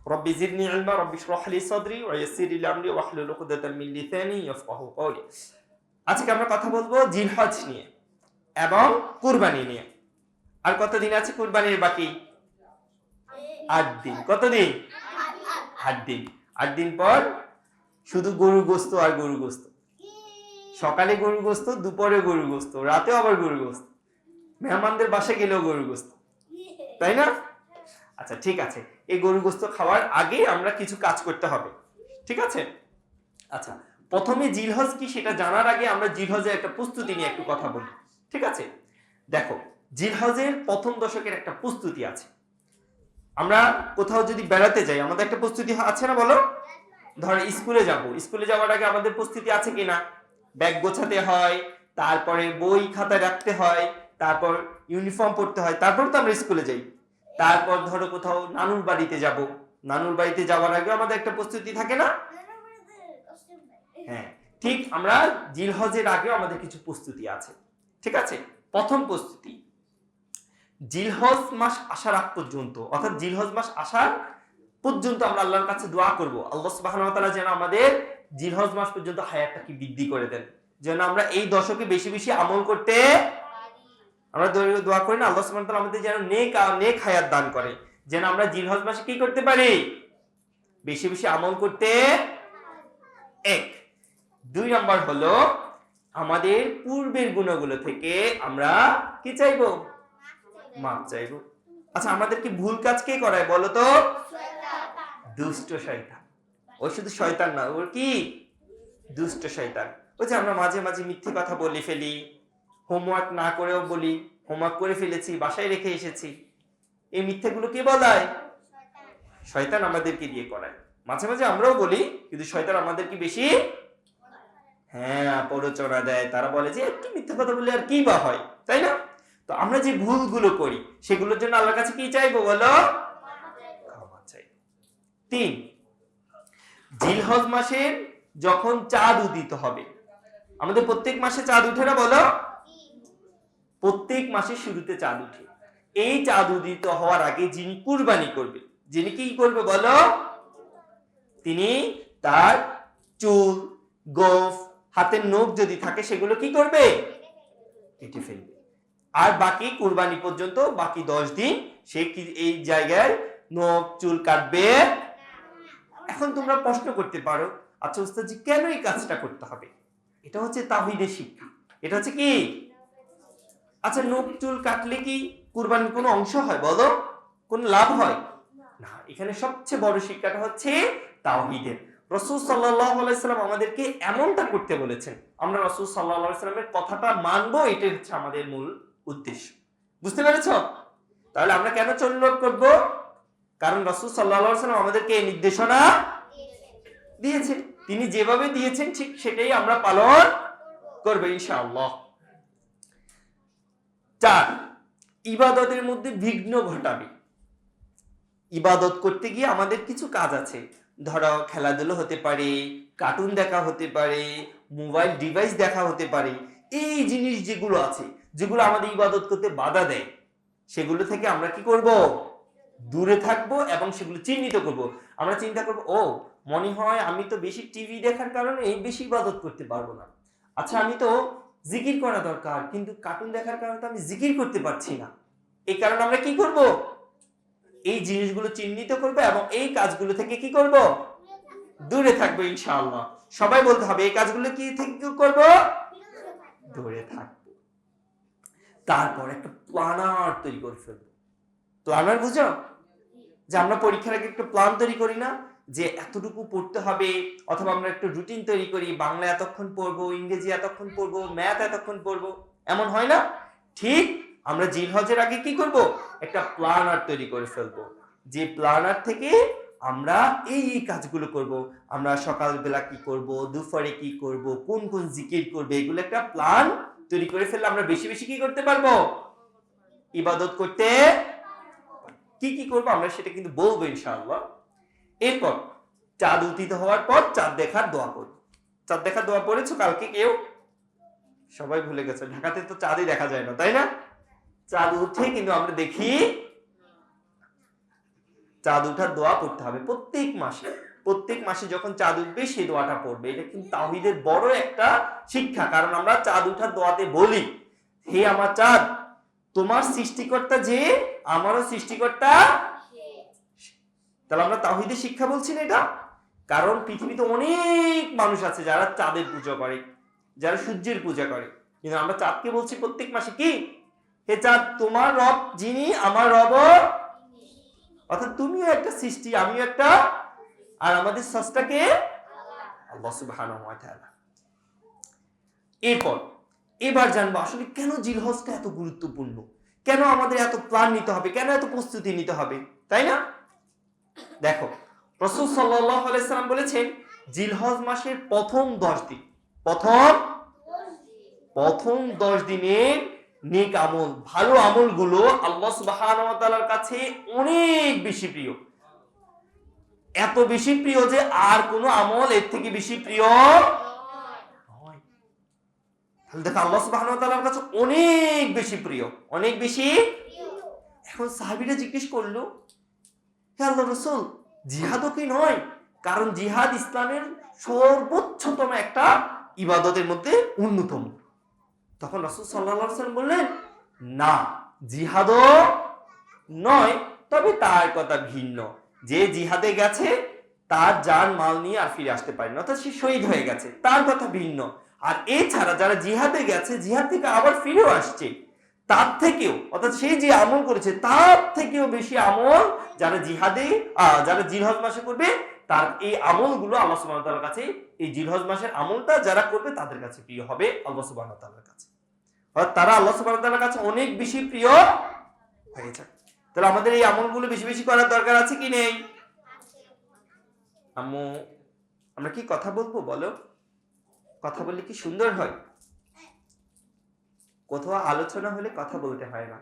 রব্বি জিদনি ইলমা রব্বি ইশরাহ লি সাদরি ওয়া ইয়াসসির লি আমরি ওয়াহলুল উকদাতাম মিন লিসানি ইয়াফকাহু কওলি। আজকে আমরা কথা বলবো জিলহজ নিয়ে এবং কুরবানি নিয়ে। আর কতদিন আছে কুরবানির বাকি? 8 দিন। কতদিন? 8 দিন। 8 দিন পর শুধু গরুর গোশত আর গরুর গোশত। সকালে গরুর গোশত, দুপুরে গরুর গোশত, রাতেও আবার গরুর গোশত, মেহমানদের বাসায় গেলেও গরুর গোশত, তাই না? আচ্ছা ঠিক আছে, এই গরুর গোশত খাওয়ার আগে আমরা কিছু কাজ করতে হবে, ঠিক আছে? আচ্ছা, প্রথমে জিলহজ কি সেটা জানার আগে আমরা জিলহজের একটা প্রস্তুতি নিয়ে একটু কথা বলি, ঠিক আছে? দেখো, জিলহজের প্রথম দশকের একটা প্রস্তুতি আছে। আমরা কোথাও যদি বেড়াতে যাই আমাদের একটা প্রস্তুতি আছে না, বলো? ধর স্কুলে যাব, স্কুলে যাওয়ার আগে আমাদের প্রস্তুতি আছে কিনা? ব্যাগ গোছাতে হয়, তারপরে বই খাতা রাখতে হয়, তারপর ইউনিফর্ম পরতে হয়, তারপর তো আমরা স্কুলে যাই। তারপর ধরো কোথাও নানুর বাড়িতে যাব, নানুর বাড়িতে যাওয়ার আগে আমাদের একটা প্রস্তুতি থাকে না? হ্যাঁ, ঠিক আমরা জিলহজের আগেও আমাদের কিছু প্রস্তুতি আছে, ঠিক আছে? প্রথম প্রস্তুতি, জিলহজ মাস আসার আগ পর্যন্ত, অর্থাৎ জিলহজ মাস আসার পর্যন্ত আমরা আল্লাহর কাছে দোয়া করব আল্লাহ সুবহানাহু ওয়া তাআলা যেন আমাদের জিলহজ মাস পর্যন্ত হায়াতটাকে বৃদ্ধি করে দেন, যেন আমরা এই দশকে বেশি বেশি আমল করতে আমরা দোয়া করি না, আল্লাহ সুবহানাহু ওয়া তাআলা আমাদের যেন নেক হায়াত দান করে, যেন আমরা জিলহজ মাসে কি করতে পারি? বেশি বেশি আমল করতে। এক। 2 নাম্বার হলো আমাদের পূর্বের গুণাগুলো থেকে আমরা কি চাইবো? মাপ চাইবো। আচ্ছা, আমাদের কি ভুল কাজ কে করায় বলো তো? দুষ্ট শয়তান। ও শুধু শয়তান না, ওর কি? দুষ্ট শয়তান। ওই যে আমরা মাঝে মাঝে মিথ্যে কথা বলে ফেলি, হোমওয়ার্ক না করেও বলি হোমওয়ার্ক করে ফেলেছি, বাসায় রেখে এসেছি। এই মিথ্যাগুলো কে বলায়? শয়তান আমাদেরকে দিয়ে করায়। মাঝে মাঝে আমরাও বলি, কিন্তু শয়তান আমাদেরকে বেশি প্ররোচনা দেয়। তারা বলে যে একটু মিথ্যা কথা বললে আর কি বা হয়, তাই না? তো আমরা যে ভুলগুলো করি সেগুলোর জন্য আল্লাহর কাছে কি চাইবো বলো? ক্ষমা চাইবো। 3, জিলহজ মাসে যখন চাঁদ উদিত হবে, আমাদের প্রত্যেক মাসে চাঁদ উঠে না বলো? প্রত্যেক মাসের শুরুতে চাঁদ উঠে। এই চাঁদ উদিত হওয়ার আগে যিনি কুরবানি করবে, যিনি কি করবে বলো? তিনি তার চুল, গোঁফ, হাতের নখ যদি থাকে সেগুলো কি করবে? কেটে ফেলবে। আর বাকি কুরবানি পর্যন্ত বাকি 10 দিন সে কি এই জায়গায় নখ চুল কাটবে? এখন তোমরা প্রশ্ন করতে পারো, আচ্ছা উস্তাদ জি কেন এই কাজটা করতে হবে? এটা হচ্ছে তাওহীদের শিক্ষা। এটা হচ্ছে কি? আচ্ছা, নখ চুল কাটলে কি কুরবানির কোনো অংশ হয় বলো? কোন লাভ হয় না। এখানে সবচেয়ে বড় শিক্ষাটা হচ্ছে তাওহীদের। রাসূল সাল্লাল্লাহু আলাইহি সাল্লাম আমাদেরকে এমনটা করতে বলেছেন, আমরা রাসূল সাল্লাল্লাহু আলাইহি সাল্লামের কথাটা মানবো, এটাই হচ্ছে আমাদের মূল উদ্দেশ্য। বুঝতে পেরেছো? তাহলে আমরা কেন চলন করব? কারণ রাসূল সাল্লাল্লাহু আলাইহি সাল্লাম আমাদেরকে এই নির্দেশনা দিয়েছেন, তিনি যেভাবে দিয়েছেন ঠিক সেটাই আমরা পালন করব ইনশাআল্লাহ। 4, ইবাদতের মধ্যে বিঘ্ন ঘটাবে। ইবাদত করতে গিয়ে আমাদের কিছু কাজ আছে, ধরো খেলাধুলো হতে পারে, কার্টুন দেখা হতে পারে, মোবাইল ডিভাইস দেখা হতে পারে। এই জিনিস যেগুলো আছে, যেগুলো আমাদের ইবাদত করতে বাধা দেয়, সেগুলো থেকে আমরা কি করব? দূরে থাকবো এবং সেগুলো চিহ্নিত করব। আমরা চিন্তা করব, ও মনে হয় আমি তো বেশি টিভি দেখার কারণে বেশি ইবাদত করতে পারবো না। আচ্ছা, আমি তো জিকির করা দরকার, কিন্তু কার্টুন দেখার কারণে তো আমি জিকির করতে পারছি না। এই কারণে আমরা কি করব? এই জিনিসগুলো চিহ্নিত করব এবং এই কাজগুলো থেকে কি করব? দূরে থাকবো ইনশাআল্লাহ। সবাই বলতে হবে এই কাজগুলো কি থেকে করব? দূরে থাকবো। তারপর একটা প্ল্যানার তৈরি করে ফেলবো। প্ল্যানার বুঝো? যে আমরা পরীক্ষার আগে একটা প্ল্যান তৈরি করি না, যে এতটুকু পড়তে হবে, অথবা আমরা একটা রুটিন তৈরি করি, বাংলা এতক্ষণ পড়বো, ইংরেজি এতক্ষণ পড়বো, ম্যাথ এতক্ষণ পড়বো, এমন হয় না? ঠিক আমরা জিলহজের আগে কি করব? একটা প্ল্যানার তৈরি করে ফেলবো, যে প্ল্যানার থেকে আমরা এই কাজগুলো করব। আমরা সকালবেলা কি করব, দুপুরে কি করব, কোন কোন জিকির করবে, এগুলো একটা প্ল্যান তৈরি করে ফেললে আমরা বেশি বেশি কি করতে পারবো? ইবাদত করতে। কি কি করবো আমরা সেটা কিন্তু বলবো ইনশাআল্লাহ। এরপর চাঁদ উদিত হওয়ার পর চাঁদ দেখার দোয়া করব। চাঁদ দেখার দোয়া পড়েছো কালকে কেউ? সবাই ভুলে গেছে, ঢাকাতে তো চাঁদই দেখা যায় না, তাই না? চাঁদ উঠে কিন্তু আমরা দেখি চাঁদ উঠার দোয়া পড়তে হবে প্রত্যেক মাসে যখন চাঁদ উঠবে সেই দোয়াটা পড়বে। এটা কিন্তু তাওহীদের বড় একটা শিক্ষা। কারণ আমরা চাঁদ উঠার দোয়াতে বলি, হে আমার চাঁদ, তোমার সৃষ্টিকর্তা যে, আমারও সৃষ্টিকর্তা। তাহলে আমরা তাওহীদের শিক্ষা বলছি না এটা? কারণ পৃথিবীতে অনেক মানুষ আছে যারা চাঁদের পূজা করে, যারা সূর্যের পূজা করে, কিন্তু আমরা চাঁদকে বলছি প্রত্যেক মাসে কি, হে চাঁদ, তোমার রব যিনি, আমার রব। অর্থাৎ তুমিও একটা সৃষ্টি, আমিও একটা, আর আমাদের স্রষ্টাকে আল্লাহ সুবহানাহু ওয়া তাআলা। এবার জানবো আসলে কেন জিলহজটা এত গুরুত্বপূর্ণ, কেন আমাদের এত প্ল্যান নিতে হবে, কেন এত প্রস্তুতি নিতে হবে, তাই না? দেখো, রাসূল সাল্লাল্লাহু আলাইহি সাল্লাম বলেছেন জিলহজ মাসের প্রথম 10 দিন, প্রথম 10 দিনের নেক আমল, ভালো আমলগুলো আল্লাহ সুবহানাহু ওয়া তাআলার কাছে অনেক বেশি প্রিয়। এত বেশি প্রিয় যে আর কোনো আমল এর থেকে বেশি প্রিয় নয়। তাহলে দেখো আল্লাহ সুবহানাহু ওয়া তাআলার কাছে অনেক বেশি প্রিয়, অনেক বেশি। এখন সাহাবীরা জিজ্ঞেস করলো, হে আল্লাহর রাসূল, জিহাদও কি নয়? কারণ জিহাদ ইসলামের সর্বোচ্চতম একটা ইবাদতের মধ্যে অন্যতম। তখন রাসূল সাল্লাল্লাহু আলাইহি ওয়াসাল্লাম বললেন, না, জিহাদও নয়, তবে তার কথা ভিন্ন। যে জিহাদে গেছে তার জান মাল নিয়ে আর ফিরে আসতে পারেনি, অর্থাৎ সে শহীদ হয়ে গেছে, তার কথা ভিন্ন। আর এছাড়া যারা জিহাদে গেছে, জিহাদ থেকে আবার ফিরেও আসছে, তার থেকেও, অর্থাৎ সে যে আমল করেছে তার থেকেও বেশি আমল যারা জিহাদে, যারা জিলহজ মাসে করবে, তার এই আমলগুলো আল্লাহ সুবহানাহু ওয়া তাআলার কাছে, এই জিলহজ মাসের আমলটা যারা করবে তাদের কাছে প্রিয় হবে আল্লাহ সুবহানাহু ওয়া তাআলার কাছে। অর্থাৎ তারা আল্লাহ সুবহানাহু ওয়া তাআলার কাছে অনেক বেশি প্রিয় হয়ে যায়। তাহলে আমাদের এই আমলগুলো বেশি বেশি করার দরকার আছে কি নেই? আম্মু, আমরা কি কথা বলবো বলো? কথা বললে কি সুন্দর হয়? কোথাও আলোচনা হলে কথা বলতে হয় না,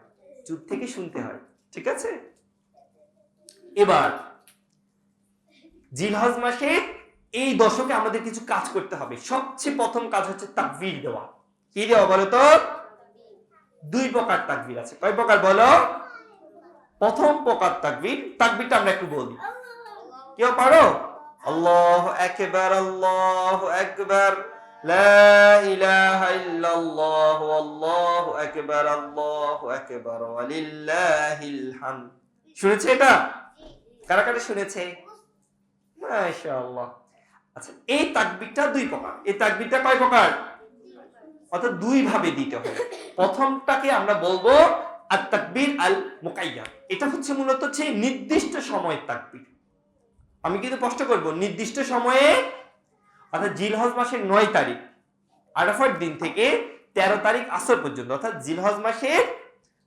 চুপ থেকে শুনতে হয়, ঠিক আছে? এবার জিলহজ মাসে এই দশকে আমাদের কিছু কাজ করতে হবে। সবচেয়ে প্রথম কাজ হচ্ছে তাকবীর দেওয়া। কি দেওয়া বলো তো? 2 প্রকার তাকবীর আছে। কয় প্রকার বলো? প্রথম প্রকার তাকবীর, তাকবীরটা আমরা একটু বলি, কেউ পারো? আল্লাহু আকবার, আল্লাহু আকবার, লা ইলাহা ইল্লাল্লাহ, আল্লাহু আকবার, আল্লাহু আকবার, ওয়ালিল্লাহিল হামদ। শুনেছে এটা? কারা কারা শুনেছে? মাশাআল্লাহ। আচ্ছা, এই তাকবীরটা 2 প্রকার। এই তাকবীরটা কয় প্রকার? অর্থাৎ 2 ভাবে দিতে হবে। প্রথমটাকে আমরা বলবো আত-তাকবীর আল মুকাইয়াদ। এটা হচ্ছে মূলত হচ্ছে নির্দিষ্ট সময়ের তাকবীর। আমি কিন্তু স্পষ্ট করব, নির্দিষ্ট সময়ে, অর্থাৎ জিলহজ মাসের 9 তারিখ আরাফার দিন থেকে 13 তারিখ আসর পর্যন্ত, অর্থাৎ জিলহজ মাসের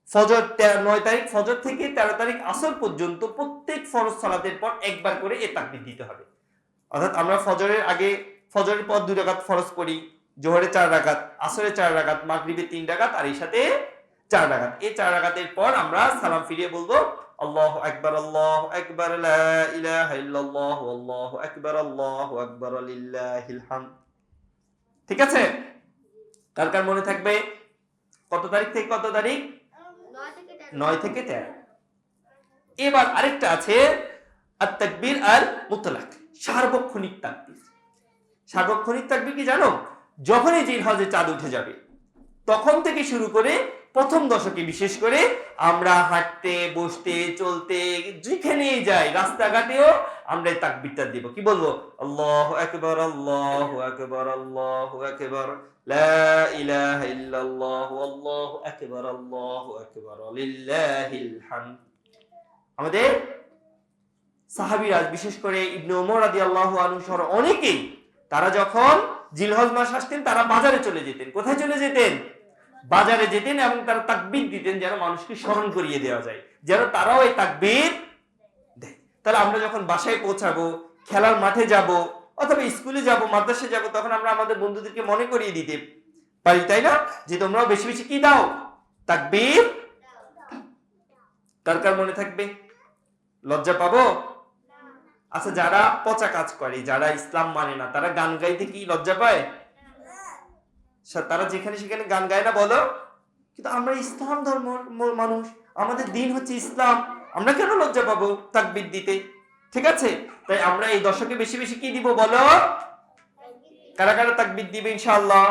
ফজর 9 তারিখ ফজর থেকে 13 তারিখ আসর পর্যন্ত প্রত্যেক ফরজ সালাতের পর একবার করে এই তাকবীর দিতে হবে। অর্থাৎ আমরা ফজরের আগে, ফজরের পর 2 রাকাত ফরজ করি, জোহরে 4 রাকাত, আসরে 4 রাকাত, মাগরিবে 3 রাকাত, আর ঈশাতে 4 রাকাত। এই 4 রাকাতের পর আমরা সালাম ফিরিয়ে বলবো আল্লাহু আকবার, আল্লাহু আকবার, লা ইলাহা ইল্লাল্লাহ, আল্লাহু আকবার, আল্লাহু আকবার, লিল্লাহিল হামদ। ঠিক আছে? কার কার মনে থাকবে? কত তারিখ থেকে কত তারিখ? 9 থেকে 13। এবার আরেকটা আছে আত-তাকবীর আল মুতলাক, সার্বক্ষণিক তাকবীর। সার্বক্ষণিক তাকবীর কি জানো? যখনই জিলহজে চাঁদ উঠে যাবে তখন থেকে শুরু করে প্রথম দশকে বিশেষ করে আমরা হাঁটতে, বসতে, চলতে, যেখানেই যাই, রাস্তাঘাটেও আমরা এই তাকবীরটা দেব। কি বলবো? আল্লাহু আকবার, আল্লাহু আকবার, আল্লাহু আকবার, লা ইলাহা ইল্লাল্লাহ, আল্লাহু আকবার, আল্লাহু আকবার, লিল্লাহিল হামদ। আমাদের সাহাবীরা, বিশেষ করে ইবনে ওমর রাদিয়াল্লাহু আনহু সহ অনেকেই, তারা যখন জিলহজ মাস আসতেন তারা বাজারে চলে যেতেন। কোথায় চলে যেতেন? বাজারে যেতেন, এবং তারা তাকবীর দিতেন যেন মানুষকে স্মরণ করিয়ে দেওয়া যায়, যেন তারাও এই তাকবীর দেয়। তাহলে আমরা যখন বাসায় পৌঁছাবো, খেলার মাঠে যাব, অথবা স্কুলে যাব, মাদ্রাসায় যাব, তখন আমরা আমাদের বন্ধুদেরকে মনে করিয়ে দিতে পারি, তাই না, যে তোমরাও বেশি বেশি কি দাও? তাকবীর। কার কার মনে থাকবে? লজ্জা পাবো? আচ্ছা, যারা পচা কাজ করে, যারা ইসলাম মানে না, তারা গান গাইতে কি লজ্জা পায়? তারা যেখানে সেখানে গান গায় না, বলো? কিন্তু আমরা ইসলাম ধর্মের মানুষ, আমাদের দিন হচ্ছে ইসলাম, আমরা কেন লজ্জা পাবো তাকবীর দিতে? ঠিক আছে, তাই আমরা এই দশকে বেশি বেশি কি দিব বলো? কারা কারা তাকবীর দিবে ইনশাআল্লাহ?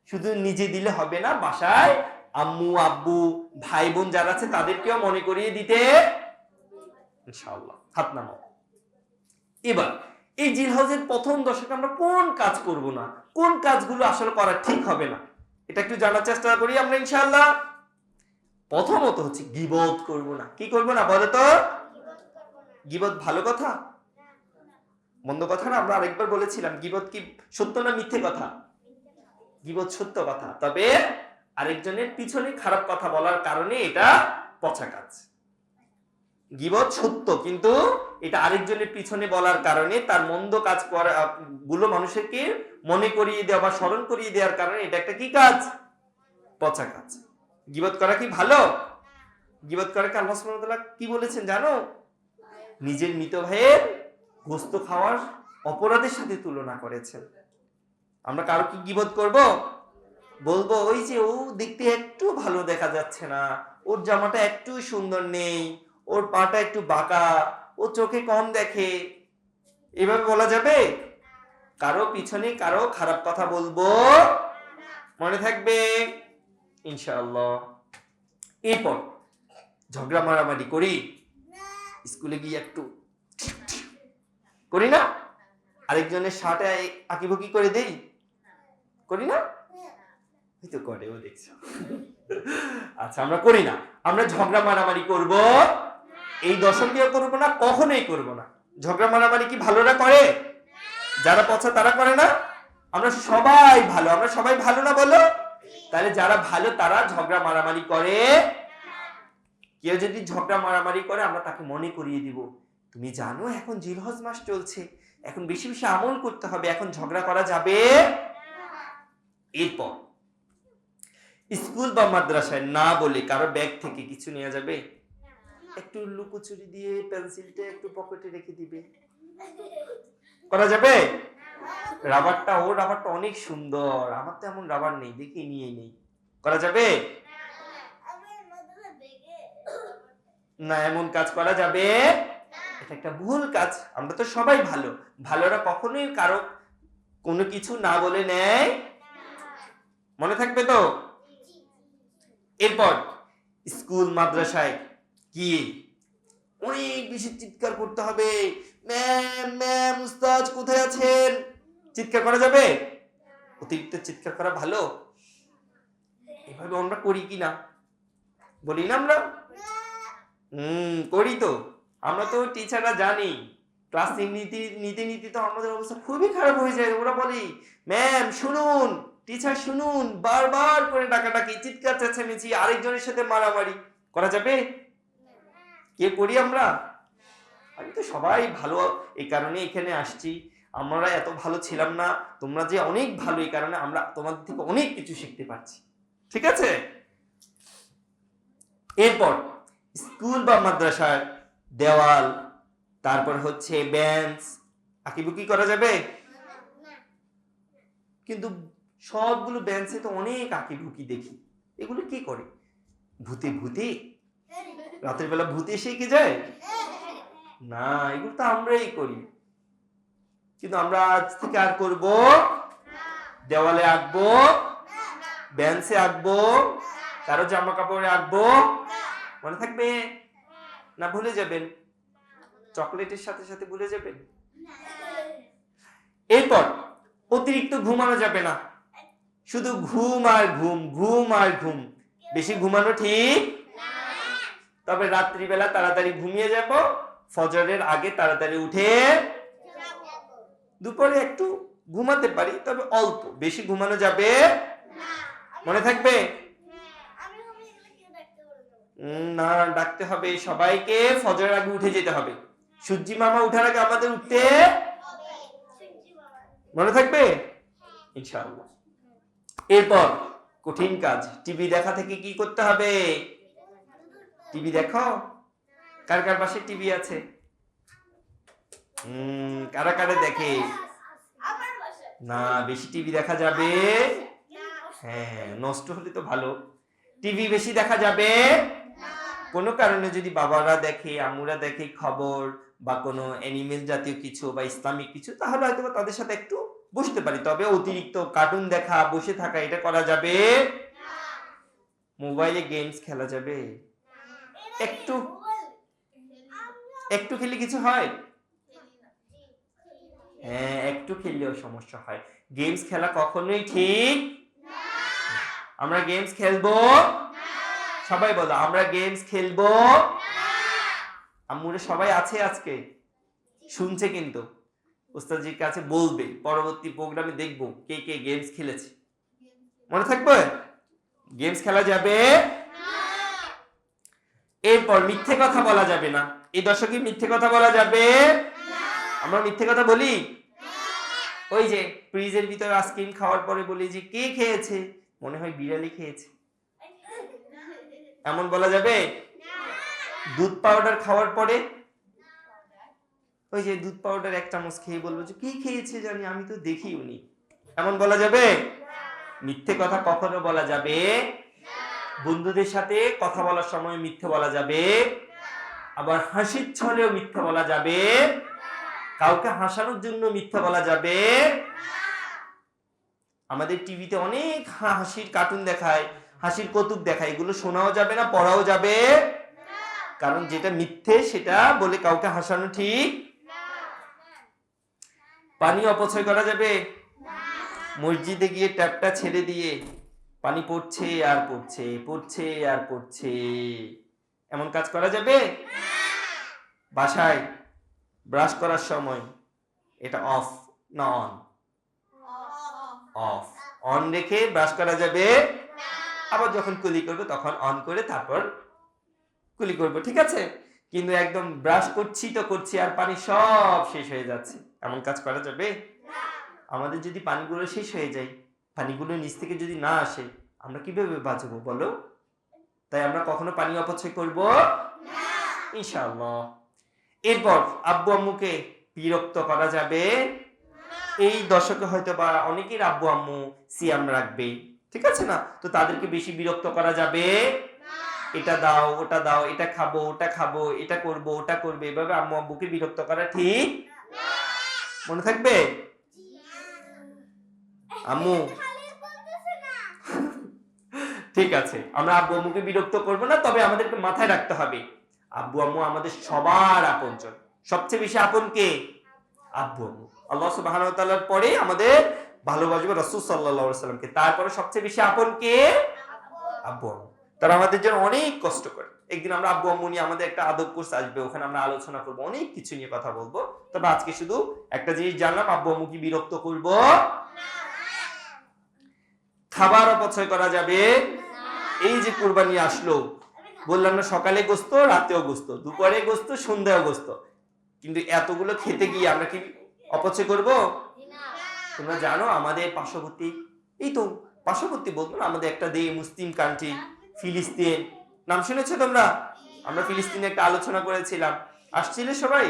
শুধু নিজে দিলে হবে না, বাসায় আম্মু আব্বু ভাই বোন যারা আছে তাদেরকেও মনে করিয়ে দিতে ইনশাআল্লাহ। হাত নামাও। এবার এই জিলহজের প্রথম দশকে আমরা কোন কাজ করব না, কোন কাজগুলো আসলে করা ঠিক হবে না, এটা একটু জানার চেষ্টা করি আমরা ইনশাআল্লাহ। প্রথমত হচ্ছে গীবত করব না। কি করব না বলো তো? গীবত ভালো কথা? মন্দ কথা না? আমরা আরেকবার বলেছিলাম গীবত কি সত্য না মিথ্যে কথা? গীবত সত্য কথা, তবে আরেকজনের পিছনে খারাপ কথা বলার কারণে এটা পচা কাজ। গীবত সত্য, কিন্তু এটা আরেকজনের পিছনে বলার কারণে তার মন্দ কাজ করা গুলো মানুষকে মনে করিয়ে দেওয়া বা স্মরণ করিয়ে দেওয়ার কারণে এটা একটা কি কাজ? পচা কাজ। গীবত করা কি ভালো? গীবত করাকে আল্লাহ সুবহানাহু ওয়া তাআলা কি বলেছেন জানো? নিজের মৃত ভাইয়ের গোশত খাওয়ার অপরাধের সাথে তুলনা করেছেন। আমরা কারো কি গীবত করব? বলবো ওই যে ও দেখতে একটু ভালো দেখা যাচ্ছে না, ওর জামাটা একটু সুন্দর নেই, ওর পাটা একটু বাঁকা, ও চোখে কম দেখে, এভাবে বলা যাবে? কারো পিছনে কারো খারাপ কথা বলবো, মনে থাকবে ইনশাআল্লাহ। এরপর ঝগড়া মারামারি করি, স্কুলে গিয়ে একটু করি না? আরেকজনের শার্টে আঁকিবুকি করে দেই, করি না? হয়তো করে, ও দেখছো। আচ্ছা, আমরা করি না। আমরা ঝগড়া মারামারি করব এই দশকেও করব না, কখনোই করব না। ঝগড়া মারামারি কি ভালোরা করে? যারা পচা তারা করে না? আমরা সবাই ভালো, আমরা সবাই ভালো না বলো? তাহলে যারা ভালো তারা ঝগড়া মারামারি করে। কেউ যদি ঝগড়া মারামারি করে আমরা তাকে মনে করিয়ে দিব, তুমি জানো এখন জিলহজ মাস চলছে, এখন বেশি বেশি আমল করতে হবে, এখন ঝগড়া করা যাবে। এরপর স্কুল বা মাদ্রাসায় না বলে কারো ব্যাগ থেকে কিছু নেওয়া যাবে? একটু লুকোচুরি দিয়ে পেন্সিলটা একটু পকেটে রেখে দিবে, করা যাবে? রাবারটা, ও রাবারটা অনেক সুন্দর, আমার তো এমন রাবার নেই, দেখি নিয়ে নেই, করা যাবে না? এমন কাজ করা যাবে? এটা একটা ভুল কাজ। আমরা তো সবাই ভালো, ভালোরা কখনোই কারো কোনো কিছু না বলে নেয়, মনে থাকবে তো? এরপর স্কুল মাদ্রাসায় কি অনেক বেশি চিৎকার করতে হবে, ম্যাম ম্যাম উস্তাদ কোথায় আছেন, চিৎকার করা যাবে? অতিরিক্ত চিৎকার করা ভালো? এভাবে আমরা করি কি না? বলি না আমরা? করি তো। আমরা তো টিচাররা জানি, ক্লাস নিতে নিতে নিতে তো আমাদের অবস্থা খুবই খারাপ হয়ে যায়। ওরা বলি ম্যাম শুনুন, টিচার শুনুন, বারবার করে ডাকাডাকি, চিৎকার চেঁচামেচি, আরেকজনের সাথে মারামারি, করা যাবে? কে করি আমরা? আমি তো সবাই ভালো, এই কারণে এখানে আসছি। আমরা এত ভালো ছিলাম না, তোমরা যে অনেক ভালো, এই কারণে আমরা তোমাদের থেকে অনেক কিছু শিখতে পারছি। ঠিক আছে? এরপর স্কুল বা মাদ্রাসার দেওয়াল, তারপর হচ্ছে বেঞ্চ আঁকিবুকি করা যাবে? কিন্তু সবগুলো বেঞ্চে তো অনেক আঁকিবুকি দেখি, এগুলো কি করে? ভূতে ভূতে রাতের বেলা ভূতে এসে কি যায় না, এগুলো তো আমরাই করি। কিন্তু আমরা আজ থেকে আর করব, দেওয়ালে আঁকবো, বেঞ্চে আঁকবো, কারো জামা কাপড়ে আঁকবো, মনে থাকবে না ভুলে যাবেন? চকলেটের সাথে সাথে ভুলে যাবেন। এরপর অতিরিক্ত ঘুমানো যাবে না, শুধু ঘুম আর ঘুম, ঘুম আর ঘুম, বেশি ঘুমানো ঠিক না। তবে রাত্রিবেলা তাড়াতাড়ি ঘুমিয়ে যাব, ফজরের আগে তাড়াতাড়ি উঠে দুপুরে একটু ঘুমাতে পারি, তবে অল্প, বেশি ঘুমানো যাবে না, মনে থাকবে? না, ডাকতে হবে সবাইকে, ফজরের আগে উঠে যেতে হবে। সূর্যি মামা উঠার আগে আমাদের উঠতে, মনে থাকবে ইনশাআল্লাহ। এরপর কঠিন কাজ, টিভি দেখা থেকে কি করতে হবে? টিভি দেখো? কার কার পাশে টিভি আছে? কারা কারা দেখে? না, বেশি টিভি দেখা যাবে? হ্যাঁ, নষ্ট হলে তো ভালো। টিভি বেশি দেখা যাবে? কোনো কারণে যদি বাবারা দেখে, আম্মুরা দেখে খবর বা কোনো অ্যানিমেল জাতীয় কিছু বা ইসলামিক কিছু, তাহলে হয়তো তাদের সাথে একটু বসতে পারি। তবে অতিরিক্ত কার্টুন দেখা, বসে থাকা এটা করা যাবে। মোবাইলে গেমস খেলা যাবে? একটু একটু খেলে কিছু হয়? হ্যাঁ, একটু খেললেও সমস্যা হয়। গেমস খেলা কখনোই ঠিক। আমরা গেমস খেলবো? সবাই বলো, আমরা গেমস খেলবো। আম্মুরা সবাই আছে আজকে? শুনছে কিন্তু। উস্তাদজির কাছে বলবে, পরবর্তী প্রোগ্রামে দেখবো কে কে গেমস খেলেছে। মনে থাকবে? গেমস খেলা যাবে? এরপর মিথ্যে কথা বলা যাবে না। এই দশকে মিথ্যে কথা বলা যাবে? আমরা মিথ্যে কথা বলি? ওই যে ফ্রিজের ভিতরে আইসক্রিম খাওয়ার পরে বলি যে কে খেয়েছে, মনে হয় বিড়ালি খেয়েছে, এমন বলা যাবে? দুধ পাউডার খাওয়ার পরে ওই যে দুধ পাউডার 1 চামচ খেয়ে বলবো যে কি খেয়েছে জানি, আমি তো দেখিও নি, এমন বলা যাবে? মিথ্যে কথা কখনো বলা যাবে? বন্ধুদের সাথে কথা বলার সময় মিথ্যে বলা যাবে? আবার হাসির ছলেও মিথ্যে বলা যাবে? কাউকে হাসানোর জন্য মিথ্যা বলা যাবে? আমাদের টিভিতে অনেক হাসির কার্টুন দেখায়, হাসির কৌতুক দেখায়, এগুলো শোনাও যাবে না, পড়াও যাবে? কারণ যেটা মিথ্যে সেটা বলে কাউকে হাসানো ঠিক। পানি অপচয় করা যাবে? মসজিদে গিয়ে ট্যাপটা ছেড়ে দিয়ে পানি পড়ছে আর পড়ছে, পড়ছে আর পড়ছে, এমন কাজ করা যাবে? বাসায় ব্রাশ করার সময় এটা অফ না অন? অফ। অন রেখে ব্রাশ করা যাবে? আবার যখন কুলি করবে তখন অন করে তারপর কুলি করবো, ঠিক আছে? কিন্তু একদম ব্রাশ করছি তো করছি আর পানি সব শেষ হয়ে যাচ্ছে, এমন কাজ করা যাবে? আমাদের যদি পানিগুলো শেষ হয়ে যায়, পানিগুলো নিচ থেকে যদি না আসে, আমরা কিভাবে বাঁচবো বলো? তাই আমরা কখনো পানি অপচয় করব না, ইনশাআল্লাহ। এরপর আব্বু আম্মুকে বিরক্ত করা যাবে? এই দশকে হয়তো বা অনেকের আব্বু আম্মু সিয়াম রাখবে, ঠিক আছে না? তো তাদেরকে বেশি বিরক্ত করা যাবে? এটা দাও, ওটা দাও, এটা খাবো, ওটা খাবো, এটা করব, ওটা করবে, এভাবে আম্মু আব্বুকে বিরক্ত করা ঠিক? মনে থাকবে? আম্মু ঠিক আছে, আমরা আব্বু আম্মুকে বিরক্ত করব না, তবে আমাদেরকে মাথায় রাখতে হবে আব্বু আম্মু আমাদের সবার আপনজন। সবচেয়ে বেশি আপন কে? আব্বু আম্মু। আল্লাহ সুবহানাহু ওয়া তাআলার পরে আমাদের ভালোবাসবে রাসূল সাল্লাল্লাহু আলাইহি ওয়াসাল্লামকে, তারপরে সবচেয়ে বেশি আপন কে? আব্বু আম্মু। তারা আমাদের জন্য অনেক কষ্ট করে। একদিন আমরা আব্বু আম্মু নিয়ে আমাদের একটা আদব কোর্স আসবে, ওখানে আমরা আলোচনা করব, অনেক কিছু নিয়ে কথা বলবো। তবে আজকে শুধু একটা জিনিস জানলাম, আব্বু আম্মু কি বিরক্ত করব না। খাবার অপচয় করা যাবে? এই যে কুরবানি আসলো, বললাম না সকালে গোস্ত, রাতেও গোস্ত, দুপুরে গোস্ত, সন্ধ্যায় গোস্ত, কিন্তু এতগুলো খেতে গিয়ে আমরা কি অপচয় করব? তোমরা জানো আমাদের পার্শ্ববর্তী, এই তো পার্শ্ববর্তী বলতো না, আমাদের একটা মুসলিম কান্ট্রি ফিলিস্তিন, নাম শুনেছো তোমরা? আমরা ফিলিস্তিনে একটা আলোচনা করেছিলাম, আসছিলে সবাই?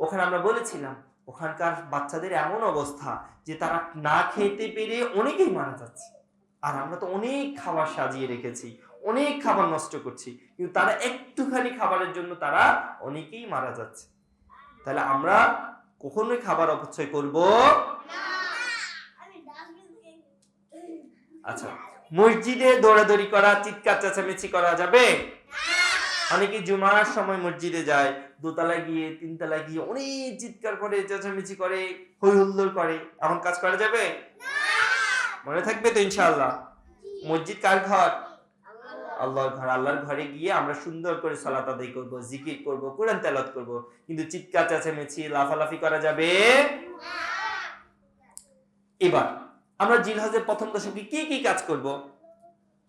ওখানে আমরা বলেছিলাম ওখানকার বাচ্চাদের এমন অবস্থা যে তারা না খেতে পেরে অনেকেই মারা যাচ্ছে, আর আমরা তো অনেক খাবার সাজিয়ে রেখেছি, অনেক খাবার নষ্ট করছি, কিন্তু তারা একটুখানি খাবারের জন্য তারা অনেকেই মারা যাচ্ছে। তাহলে আমরা কখনোই খাবার অপচয় করব না। আচ্ছা, মসজিদে দৌড়াদৌড়ি করা, চিৎকার চেঁচামেচি করা যাবে? অনেকে জুমার সময় মসজিদে যায়, দোতলায় গিয়ে তিনতলায় গিয়ে অনেক চিৎকার করে, চেঁচামেচি করে, হই হুল্লোড় করে, এমন কাজ করা যাবে? মনে থাকবে তো ইনশাআল্লাহ? মসজিদ কার ঘর? আল্লাহর ঘর। আল্লাহর ঘরে গিয়ে আমরা সুন্দর করে সালাত আদায় করব, জিকির করব, কোরআন তেলাওয়াত করব, কিন্তু চিৎকার চেঁচামেচি লাফালাফি করা যাবে না। এবার আমরা জিলহজের প্রথম দশকে কি কি কাজ করব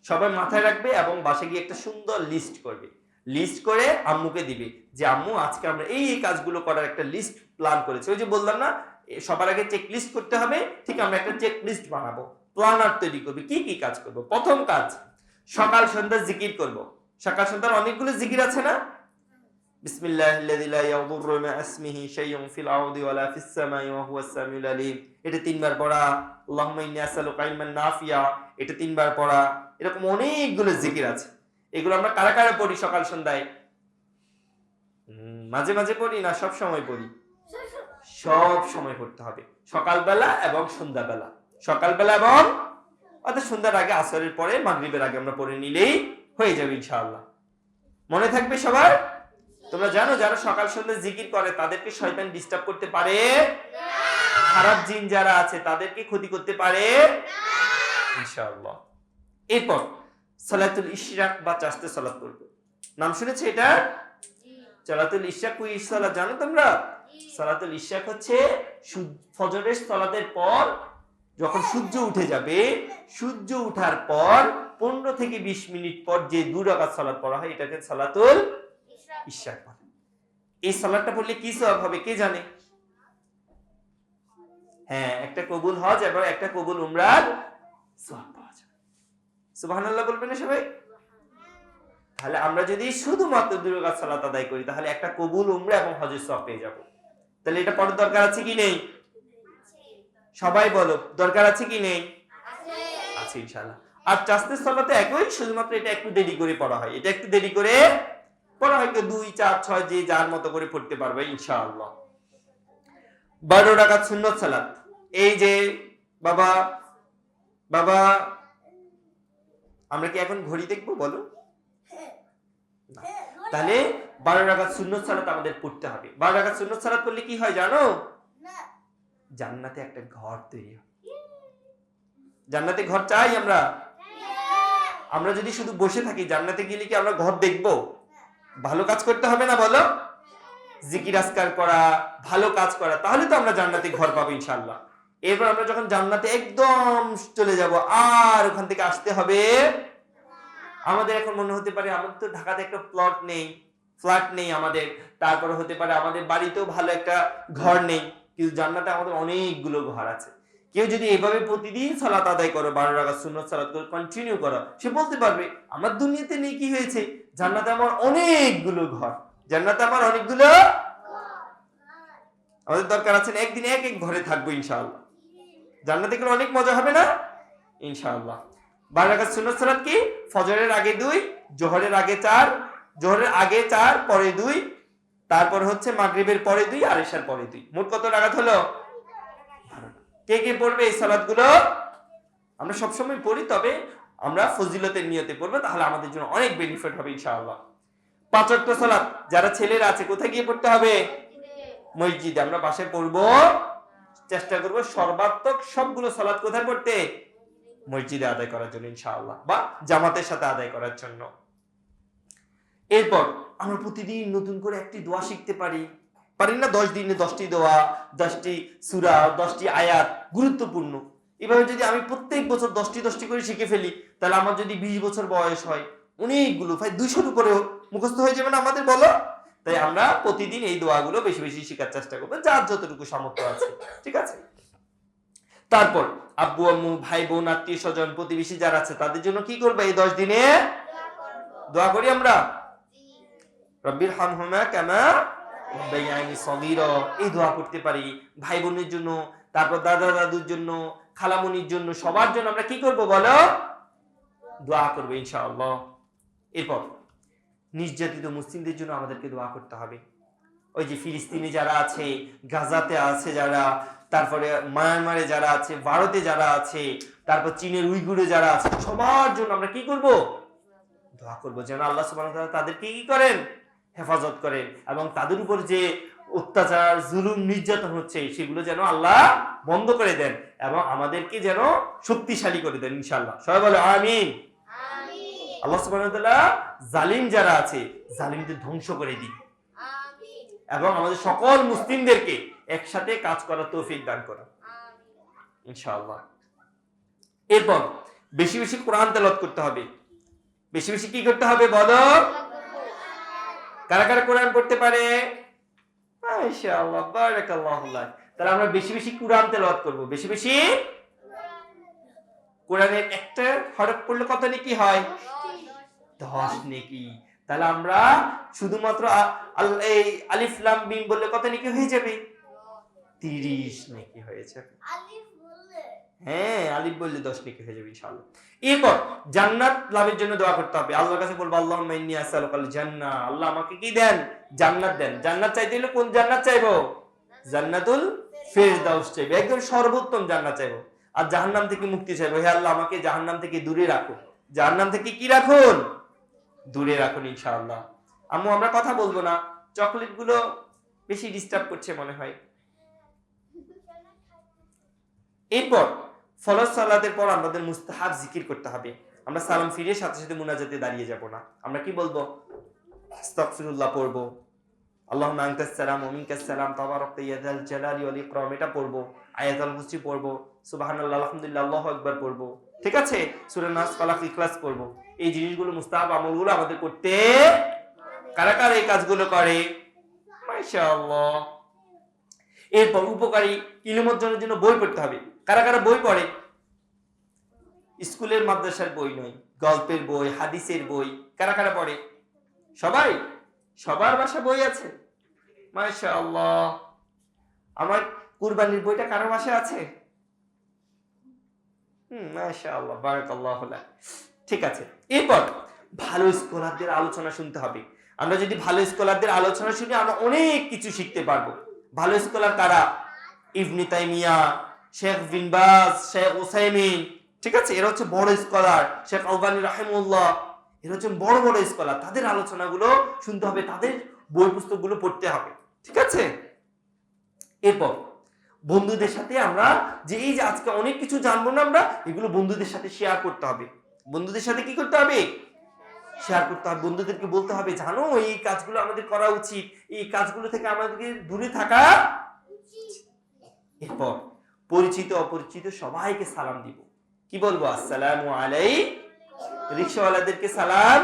সবাই মাথায় রাখবে এবং বাসে গিয়ে একটা সুন্দর লিস্ট করবে, লিস্ট করে আম্মুকে দিবে যে আম্মু আজকে আমরা এই এই কাজগুলো করার একটা লিস্ট প্ল্যান করেছি। ওই যে বললাম না সবার আগে চেক লিস্ট করতে হবে, ঠিক আমরা একটা চেক লিস্ট বানাবো, প্ল্যানার তৈরি করবে কি কি কাজ করব। প্রথম কাজ, সকাল সন্ধ্যা জিকির করব। সকাল সন্ধ্যার অনেকগুলো জিকির আছে না? বিসমিল্লাহিল্লাযী লা ইয়াদুররু মা ইসমিহি শাইউন ফিল আরদি ওয়ালা ফিস সামাই ওয়া হুয়াস সামিউল আলীম, এটা 3 বার পড়া। আল্লাহুম্মা ইন্নী আসআলুকা ইলমান নাফিয়া, এটা 3 বার পড়া। এরকম অনেকগুলো জিকির আছে। এগুলো আমরা কারা কারা পড়ি সকাল সন্ধ্যায়? মাঝে মাঝে পড়ি না সব সময় পড়ি? সব সময় পড়তে হবে, সকালবেলা এবং সন্ধ্যাবেলা। সকালবেলা এবং অর্থাৎ সন্ধ্যার আগে, আসরের পরে, মাগরিবের আগে আমরা পড়ে নিলেই হয়ে যাবে ইনশাআল্লাহ। মনে থাকবে সবার? তোমরা জানো যারা সকাল সন্ধ্যা জিকির করে তাদেরকে শয়তান ডিস্টার্ব করতে পারে না, খারাপ জিন যারা আছে তাদেরকে ক্ষতি করতে পারে না ইনশাআল্লাহ। এরপর সালাতুল ইশরাক বা চাষতে সালাত করবে। নাম শুনেছে এটা? সালাতুল ইশরাক কি সালাত জানো তোমরা? সালাতুল ইশরাক হচ্ছে ফজরের সালাতের পর যখন সূর্য উঠে যাবে, সূর্য উঠার পর 15 থেকে 20 মিনিট পর যে 2 রাকাত সালাত পড়া হয় এটাকে সালাতুল ইশরাক বলে। এই সালাতটা পড়লে কি সওয়াব হবে কে জানে? হ্যাঁ, একটা কবুল হজ এবং একটা কবুল উমরার সওয়াব পাওয়া যাবে। সুবহানাল্লাহ বলবেন না সবাই? তাহলে আমরা যদি শুধুমাত্র 2 রাকাত সালাত আদায় করি তাহলে একটা কবুল উমরা এবং হজের সওয়াব পেয়ে যাব। তাহলে এটা পড়ার দরকার আছে কি নেই? সবাই বলো, দরকার আছে কি নেই? আছে ইনশাআল্লাহ। আর চাষতে সালাতে একই, শুধুমাত্র এটা একটু দেরি করে পড়া হয়। এটা একটু দেরি করে পড়া হয়, 2, 4, 6 যে যার মতো করে পড়তে পারবে ইনশাআল্লাহ। 12 রাকাত সুন্নত সালাত। এই যে বাবা বাবা আমরা কি এখন ঘড়ি দেখবো বলো? তাহলে 12 রাকাত সুন্নত সালাত আমাদের পড়তে হবে। 12 রাকাত সুন্নত সালাত করলে কি হয় জানো? জান্নাতে একটা ঘর তৈরি হয়। জান্নাতে ঘর চাই আমরা? আমরা যদি শুধু বসে থাকি জান্নাতে গেলে কি আমরা ঘর দেখবো? ভালো কাজ করতে হবে না বলো? জিকির আজকার করা, ভালো কাজ করা, তাহলে তো আমরা জান্নাতে ঘর পাবো ইনশাআল্লাহ। এরপর আমরা যখন জান্নাতে একদম চলে যাব আর ওখান থেকে আসতে হবে, আমাদের এখন মনে হতে পারে আমাদের তো ঢাকাতে একটা ফ্ল্যাট নেই আমাদের, তারপরে হতে পারে আমাদের বাড়িতেও ভালো একটা ঘর নেই, কিন্তু জান্নাতে আমাদের অনেকগুলো ঘর আছে। কেউ যদি এভাবে প্রতিদিন সালাত আদায় করো, 12 রাকাত সুন্নত সালাত করে কন্টিনিউ করো, সে বলতে পারবে আমার দুনিয়াতে নেই কি হয়েছে, জান্নাতে আমার অনেকগুলো ঘর, জান্নাতে আমার অনেকগুলো। আমাদের দরকার আছে না একদিন এক এক ঘরে থাকবো ইনশাআল্লাহ। জান্নাতে গেলে অনেক মজা হবে না ইনশাআল্লাহ। 12 রাকাত সুন্নত সালাত কি? ফজরের আগে 2, জোহরের আগে 4, জোহরের আগে 4 পরে 2, তারপর হচ্ছে মাগরিবের পরে 2 আর ইশার পরে 2। মোট কত রাকাত হলো? কে কে পড়বে এই সালাতগুলো? আমরা সবসময় পড়ি, তবে আমরা ফজিলতের নিয়তে পড়বো, তাহলে আমাদের জন্য অনেক বেনিফিট হবে ইনশাআল্লাহ। 5 ওয়াক্ত সালাত যারা ছেলেরা আছে কোথায় গিয়ে পড়তে হবে? মসজিদে। আমরা বাসায় পড়বো, চেষ্টা করবো সর্বাত্মক সবগুলো সালাত কোথায় পড়তে? মসজিদে আদায় করার জন্য ইনশাআল্লাহ, বা জামাতের সাথে আদায় করার জন্য। এরপর আমরা প্রতিদিন নতুন করে একটি দোয়া শিখতে পারি না? 10 দিনে 10টি দোয়া, 10টি সূরা, 10টি আয়াত গুরুত্বপূর্ণ। এভাবে যদি আমি প্রত্যেক বছর 10টি করে শিখে ফেলি, তাহলে আমার যদি 20 বছর বয়স হয়, অনেকগুলো প্রায় 200-র উপরেও মুখস্থ হয়ে যাবে না আমাদের বলো? তাই আমরা প্রতিদিন এই দোয়াগুলো বেশি বেশি শেখার চেষ্টা করবো, যার যতটুকু সামর্থ্য আছে, ঠিক আছে? তারপর আব্বু আম্মু, ভাই বোন, আত্মীয় স্বজন, প্রতিবেশী যারা আছে তাদের জন্য কি করবে? এই 10 দিনে দোয়া করি আমরা, রব্বির হামহুমা কামা রাব্বায়ানি সগীরা, এই দোয়া করতে পারি। ভাই বোনের জন্য, তারপর দাদা দাদুর জন্য, খালামুনির জন্য, সবার জন্য আমরা কি করব বলো? দোয়া করব ইনশাআল্লাহ। এরপর নির্যাতিত মুসলিমদের জন্য আমাদেরকে দোয়া করতে হবে। ওই যে ফিলিস্তিনে যারা আছে, গাজাতে আছে যারা, তারপরে মায়ানমারে যারা আছে, ভারতে যারা আছে, তারপর চীনের উইগুরে যারা আছে, সবার জন্য আমরা কি করব? দোয়া করব যেন আল্লাহ সুবহানাহু ওয়া তাআলা তাদেরকে কি করেন? হেফাজত করেন, এবং তাদের উপর যে অত্যাচার, জুলুম, নির্যাতন হচ্ছে সেগুলো যেন আল্লাহ বন্ধ করে দেন, এবং আমাদেরকে যেন শক্তিশালী করে দেন ইনশাআল্লাহ। সবাই বলো আমিন। আল্লাহ সুবহানাহু ওয়া তাআলা জালিম যারা আছে জালিমদের ধ্বংস করে দিন, এবং আমাদের সকল মুসলিমদেরকে একসাথে কাজ করার তৌফিক দান করুন ইনশাআল্লাহ। এরপর বেশি বেশি কোরআন তেলাওয়াত করতে হবে। বেশি বেশি কি করতে হবে বলো? কারা কারা কোরআন পড়তে পারে? মাশাআল্লাহ, বারাকাল্লাহু লাক। তাহলে আমরা বেশি বেশি কোরআন তেলাওয়াত করব। বেশি বেশি কোরআনের একটা হরফ পড়লে কত নেকি হয়? 10 নেকি। তাহলে আমরা শুধুমাত্র এই আলিফ লাম মিম বললে কত নেকি হয়ে যাবে? 30 নেকি হয়ে যাবে। হ্যাঁ, আলিফ বললে 10 নেকি হয়ে যাবে ইনশাআল্লাহ। এরপর জান্নাত লাভের জন্য দোয়া করতে হবে। আল্লাহর কাছে বলবো আল্লাহুম্মা ইন্নী আসআলুকাল জান্নাহ, আল্লাহ আমাকে কি দেন? জান্নাত দেন। জান্নাত চাইতে হলে কোন জান্নাত চাইবো? জান্নাতুল ফেরদাউস চাইবো, একদম সর্বোত্তম জান্নাত চাইবো। আর জাহান্নাম থেকে মুক্তি চাইবো, হে আল্লাহ আমাকে জাহান্নাম থেকে দূরে রাখুন। জাহান্নাম থেকে কি রাখুন? দূরে রাখুন ইনশাআল্লাহ। আম্মু আমরা কথা বলবো না, চকলেট গুলো বেশি ডিস্টার্ব করছে মনে হয়। এরপর ফরজ সালাতের পর আমাদের মুস্তাহাব জিকির করতে হবে। আমরা সালাম ফিরে সাথে সাথে মুনাজাতে দাঁড়িয়ে যাব না। আমরা কি বলবো? আস্তাগফিরুল্লাহ পড়বো, আল্লাহুম্মা আনতাস সালাম ওয়া মিনকাস সালাম তাবারাকতা ইয়া যাল জালালি ওয়াল ইকরাম, এটা পড়বো। আয়াতুল কুরসি পড়বো, সুবহানাল্লাহ আলহামদুলিল্লাহ আল্লাহু আকবার পড়বো। ঠিক আছে, সূরা নাস ফালাক ইখলাস পড়বো। এই জিনিসগুলো মুস্তাহাব আমলগুলো আমাদের করতে, কারা কারা এই কাজগুলো করে? মাশাআল্লাহ। এরপর উপকারী ইলম অর্জনের জন্য বই পড়তে হবে। কারা কারা বই পড়ে? স্কুলের মাদ্রাসার বই নয়, গল্পের বই, হাদিসের বই কারা কারা পড়ে? সবাই? সবার বাসা বই আছে? মাশাআল্লাহ। আমার কুরবানির বইটা কারো বাসায় আছে? মাশাআল্লাহ, বারাকাল্লাহু লাক। ঠিক আছে, এরপর ভালো স্কলারদের আলোচনা শুনতে হবে। আমরা যদি ভালো স্কলারদের আলোচনা শুনি আমরা অনেক কিছু শিখতে পারবো। ভালো স্কলার কারা? ইবনে তাইমিয়া, শেখ বিন বাজ, শেখ উসাইমিন, ঠিক আছে, এরা হচ্ছে বড় স্কলার। শেখ আলবানী রাহিমাহুল্লাহ, এরা হচ্ছে বড় বড় স্কলার। তাদের আলোচনাগুলো শুনতে হবে, তাদের বই পুস্তকগুলো পড়তে হবে। ঠিক আছে, এরপর বন্ধুদের সাথে আমরা যে এই যে আজকে অনেক কিছু জানবো না আমরা, এগুলো বন্ধুদের সাথে শেয়ার করতে হবে। বন্ধুদের সাথে কি করতে হবে? শেয়ার করতে হবে। বন্ধুদেরকে বলতে হবে জানো এই কাজগুলো আমাদের করা উচিত, এই কাজগুলো থেকে আমাদেরকে দূরে থাকা। এরপর পরিচিত অপরিচিত সবাইকে সালাম দিব। কি বলবো? আসসালামু আলাইকুম। রিকশাওয়ালাদেরকে সালাম,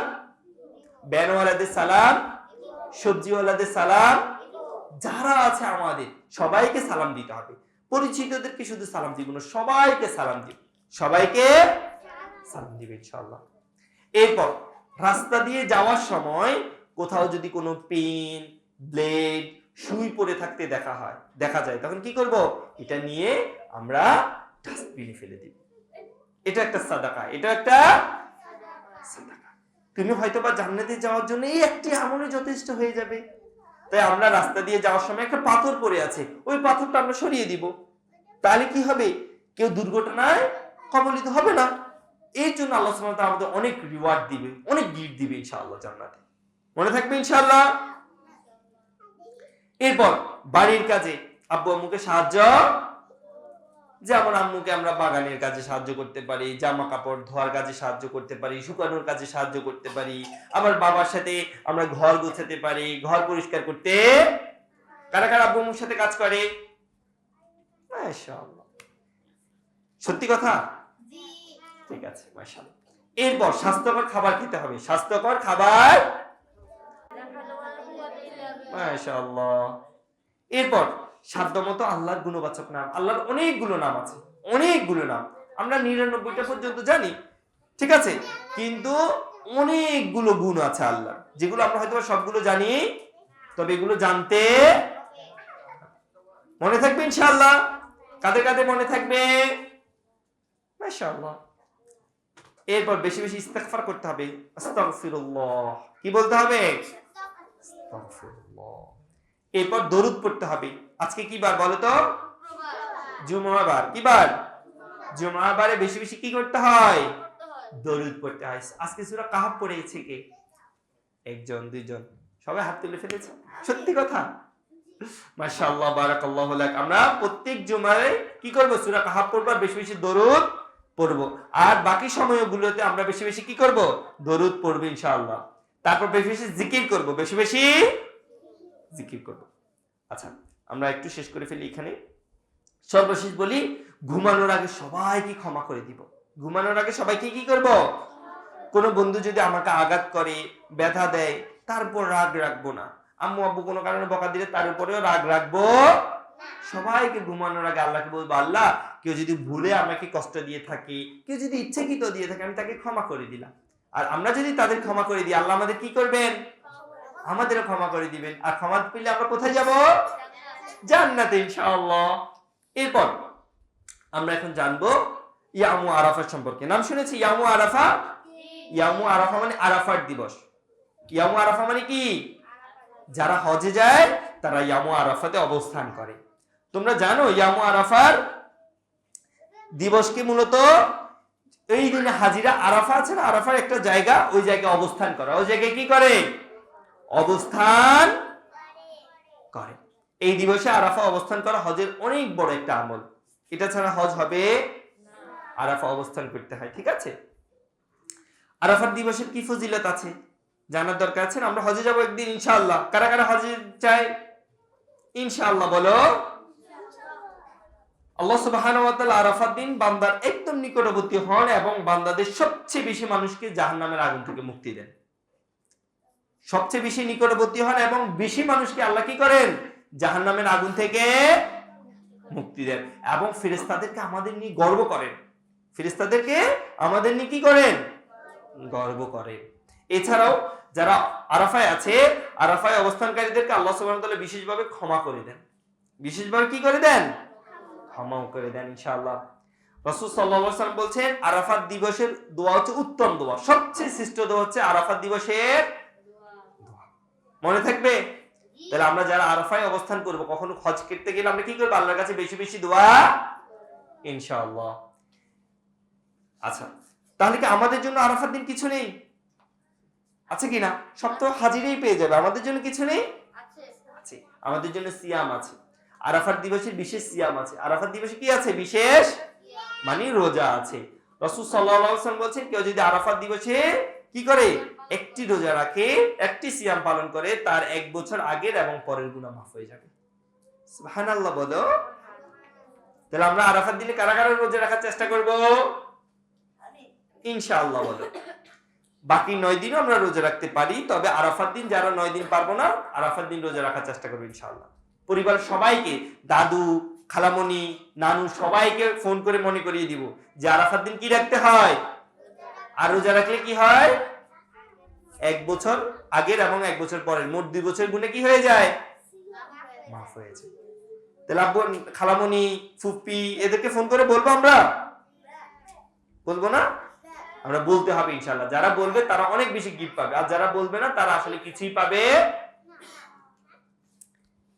ভ্যানওয়ালাদের সালাম, সবজিওয়ালাদের সালাম, যারা আছে আমাদের সবাইকে সালাম দিতে হবে। পরিচিতদেরকে শুধু সালাম দিব না, সবাইকে সালাম দিব, সবাইকে সালাম দিবে ইনশাআল্লাহ। এরপর রাস্তা দিয়ে যাওয়ার সময় কোথাও যদি কোনো পেন, ব্লেড, সুই পড়ে থাকতে দেখা যায়, তখন কি করব? এটা নিয়ে আমরা ডাস্টবিনে ফেলে দিব। এটা একটা সাদাকা, এটা একটা সাদাকা। তুমি হয়তোবা জান্নাতে যাওয়ার জন্য এই একটি আমলে যথেষ্ট হয়ে যাবে। তাই আমরা রাস্তা দিয়ে যাওয়ার সময় একটা পাথর পড়ে আছে, ওই পাথরটা আমরা সরিয়ে দিব। তাহলে কি হবে? কেউ দুর্ঘটনায় কবলিত হবে না। এই জন্য আল্লাহ সুবহানাহু ওয়া তাআলা আমাদের অনেক রিওয়ার্ড দিবে, অনেক গিফট দিবে ইনশাআল্লাহ জান্নাতে। মনে থাকবে ইনশাআল্লাহ। এরপর বাড়ির কাজে আব্বু আম্মুকে সাহায্য, যেমন আম্মুকে আমরা বাগানের কাজে সাহায্য করতে পারি, জামা কাপড় ধোয়ার কাজে সাহায্য করতে পারি, শুকানোর কাজে সাহায্য করতে পারি। আবার বাবার সাথে আমরা ঘর গোছাতে পারি, ঘর পরিষ্কার করতে। কারা কারা আব্বু আম্মুর সাথে কাজ করে? মাশাআল্লাহ, সত্যি কথা? ঠিক আছে, মাশাআল্লাহ। এরপর স্বাস্থ্যকর খাবার খেতে হবে। স্বাস্থ্যকর খাবার, মাশাআল্লাহ। এরপর সাধ্যমতো আল্লাহর গুণবাচক নাম। আল্লাহর অনেকগুলো নাম আছে, অনেকগুলো নাম। আমরা 99টা পর্যন্ত জানি, ঠিক আছে, কিন্তু অনেকগুলো গুণ আছে আল্লাহ, যেগুলো আমরা হয়তো সবগুলো জানি, তবে এগুলো জানতে মনে থাকবে ইনশাআল্লাহ। কাদের কাদের মনে থাকবে? মাশাআল্লাহ। এরপর বেশি বেশি ইস্তিগফার করতে হবে। আস্তাগফিরুল্লাহ, কি বলতে হবে? আস্তাগফিরুল্লাহ। এরপর দরুদ পড়তে হবে। আজকে কি বার বলো তো? জুমাবার। কি বার? জুমাবারে বেশি বেশি কি করতে হয়? দরুদ পড়তে হয়। আজকে সূরা কাহফ পড়েছে কে? একজন, দুইজন, সবাই হাত তুলে ফেলেছে। সত্যি কথা? মাশাআল্লাহ, বারাকাল্লাহু লাক। আমরা প্রত্যেক জুমায় কি করব? সূরা কাহফ পড়ব, বেশি বেশি দরুদ পড়ব। আর বাকি সময়গুলোতে আমরা বেশি বেশি কি করব? দরুদ পড়ব ইনশাআল্লাহ। তারপর বেশি বেশি জিকির করব, বেশি বেশি জিকির করব। আচ্ছা, আমরা একটু শেষ করে ফেলি এখানে। সর্বশেষ বলি, ঘুমানোর আগে সবাইকে ক্ষমা করে দিব। ঘুমানোর আগে সবাইকে কি করব? কোনো বন্ধু যদি আমাকে আঘাত করে, ব্যথা দেয়, তারপর রাগ রাখবো না। আম্মু আব্বু কোনো কারণে বকা দিলে তার উপরেও রাগ রাখবো। সবাইকে ঘুমানোর আগে আল্লাহকে বলবো, আল্লাহ কেউ যদি ভুলে আমাকে কষ্ট দিয়ে থাকে, কেউ যদি ইচ্ছাকৃত দিয়ে থাকে, আমি তাকে ক্ষমা করে দিলাম। আর আমরা যদি তাদের ক্ষমা করে দিই, আল্লাহ আমাদের কি করবেন? আমাদেরও ক্ষমা করে দিবেন। আর ক্ষমা পেলে আমরা কোথায় যাব? জান্নাতে ইনশাআল্লাহ। এরপর আমরা এখন জানবো ইয়ামু আরাফা সম্পর্কে। নাম শুনেছি ইয়ামু আরাফা? ইয়ামু আরাফা মানে আরাফার দিবস। ইয়ামু আরাফা মানে কি? যারা হজে যায় তারা ইয়ামু আরাফাতে অবস্থান করে। তোমরা জানো ইয়ামু আরাফার দিবসকে মূলত এই দিনে হাজিরা আরাফা আছে না, আরাফার একটা জায়গা, ওই জায়গায় অবস্থান করে। ওই জায়গায় কি করে? অবস্থান করে। এই দিবসে আরাফা অবস্থান করা হজের অনেক বড় একটা আমল। এটা ছাড়া হজ হবে? আরাফা অবস্থান করতে হয়, ঠিক আছে? আরাফার দিবসের কি ফজিলত আছে জানার দরকার আছে। আমরা হজে যাব একদিন ইনশাআল্লাহ। কারা কারা হজে চায় ইনশাআল্লাহ বলো? আল্লাহ সুবহানাহু ওয়া তাআলা আরাফার দিন বান্দার একদম নিকটবর্তী হন এবং বান্দাদের সবচেয়ে বেশি মানুষকে জাহান্নামের আগুন থেকে মুক্তি দেন। সবচেয়ে বেশি নিকটবর্তী হন এবং বেশি মানুষকে আল্লাহ কি করেন? জাহান্নামের আগুন থেকে মুক্তি দেন। এবং ফেরেশতাদেরকে আমাদের নিয়ে গর্ব করেন। ফেরেশতাদেরকে আমাদের নিয়ে কি করেন? গর্ব করেন। এছাড়াও যারা আরাফায় আছে, আরাফায় অবস্থানকারীদেরকে আল্লাহ সুবহানাহু ওয়া তাআলা বিশেষভাবে ক্ষমা করে দেন। বিশেষভাবে কি করে দেন? ক্ষমাও করে দেন ইনশাআল্লাহ। রাসূল সাল্লাল্লাহু আলাইহি ওয়াসাল্লাম বলছেন আরাফাত দিবসের দোয়া হচ্ছে উত্তম দোয়া। সবচেয়ে শ্রেষ্ঠ দোয়া হচ্ছে আরাফাত দিবসের দোয়া। মনে থাকবে? তাহলে আমরা যারা আরাফায় অবস্থান করব, কখনো হজ করতে গেলে আমরা কি করব? আল্লাহর কাছে বেশি বেশি দোয়া ইনশাআল্লাহ। আচ্ছা, তাহলে কি আমাদের জন্য আরাফার দিন কিছু নেই? আছে কিনা? সব তো হাজিরাই পেয়ে যাবে। আমাদের জন্য কিছু নেই? আছে। আমাদের জন্য সিয়াম আছে। আরাফাত দিবসের বিশেষ সিয়াম আছে। আরাফাত দিবসে কি আছে? বিশেষ মানে রোজা আছে। রাসূল সাল্লাল্লাহু আলাইহি ওয়াসাল্লাম বলেছেন কেউ যদি আরাফাত দিবসে কি করে? একটি রোজা রাখে, একটি সিয়াম পালন করে, তার 1 বছর আগের এবং পরের গুনাহ মাফ হয়ে যাবে। সুবহানাল্লাহ বলো। তাহলে আমরা আরাফাত দিনে কারা কারা রোজা রাখার চেষ্টা করব? ইনশাআল্লাহ বলো। বাকি 9 দিনও আমরা রোজা রাখতে পারি, তবে আরাফাত দিন যারা 9 দিন পারবো না, আরাফাত দিন রোজা রাখার চেষ্টা করবো ইনশাআল্লাহ। পরিবারের সবাইকে, দাদু, খালামণি, নানু সবাইকে ফোন করে মনে করিয়ে দিব যে আরাফাত দিন কি রাখতে হয়। আর রোজা রাখলে কি হয়? 1 বছর আগের এবং 1 বছর পরের মোট 2 বছর গুণে কি হয়ে যায়? মাফ হয়ে যায়। তাহলে আব্বু, খালামণি, ফুফি এদেরকে ফোন করে বলবো আমরা? বলবো না? আমরা বলতে হবে ইনশাআল্লাহ। যারা বলবে তারা অনেক বেশি গিফট পাবে, আর যারা বলবে না তারা আসলে কিছুই পাবে।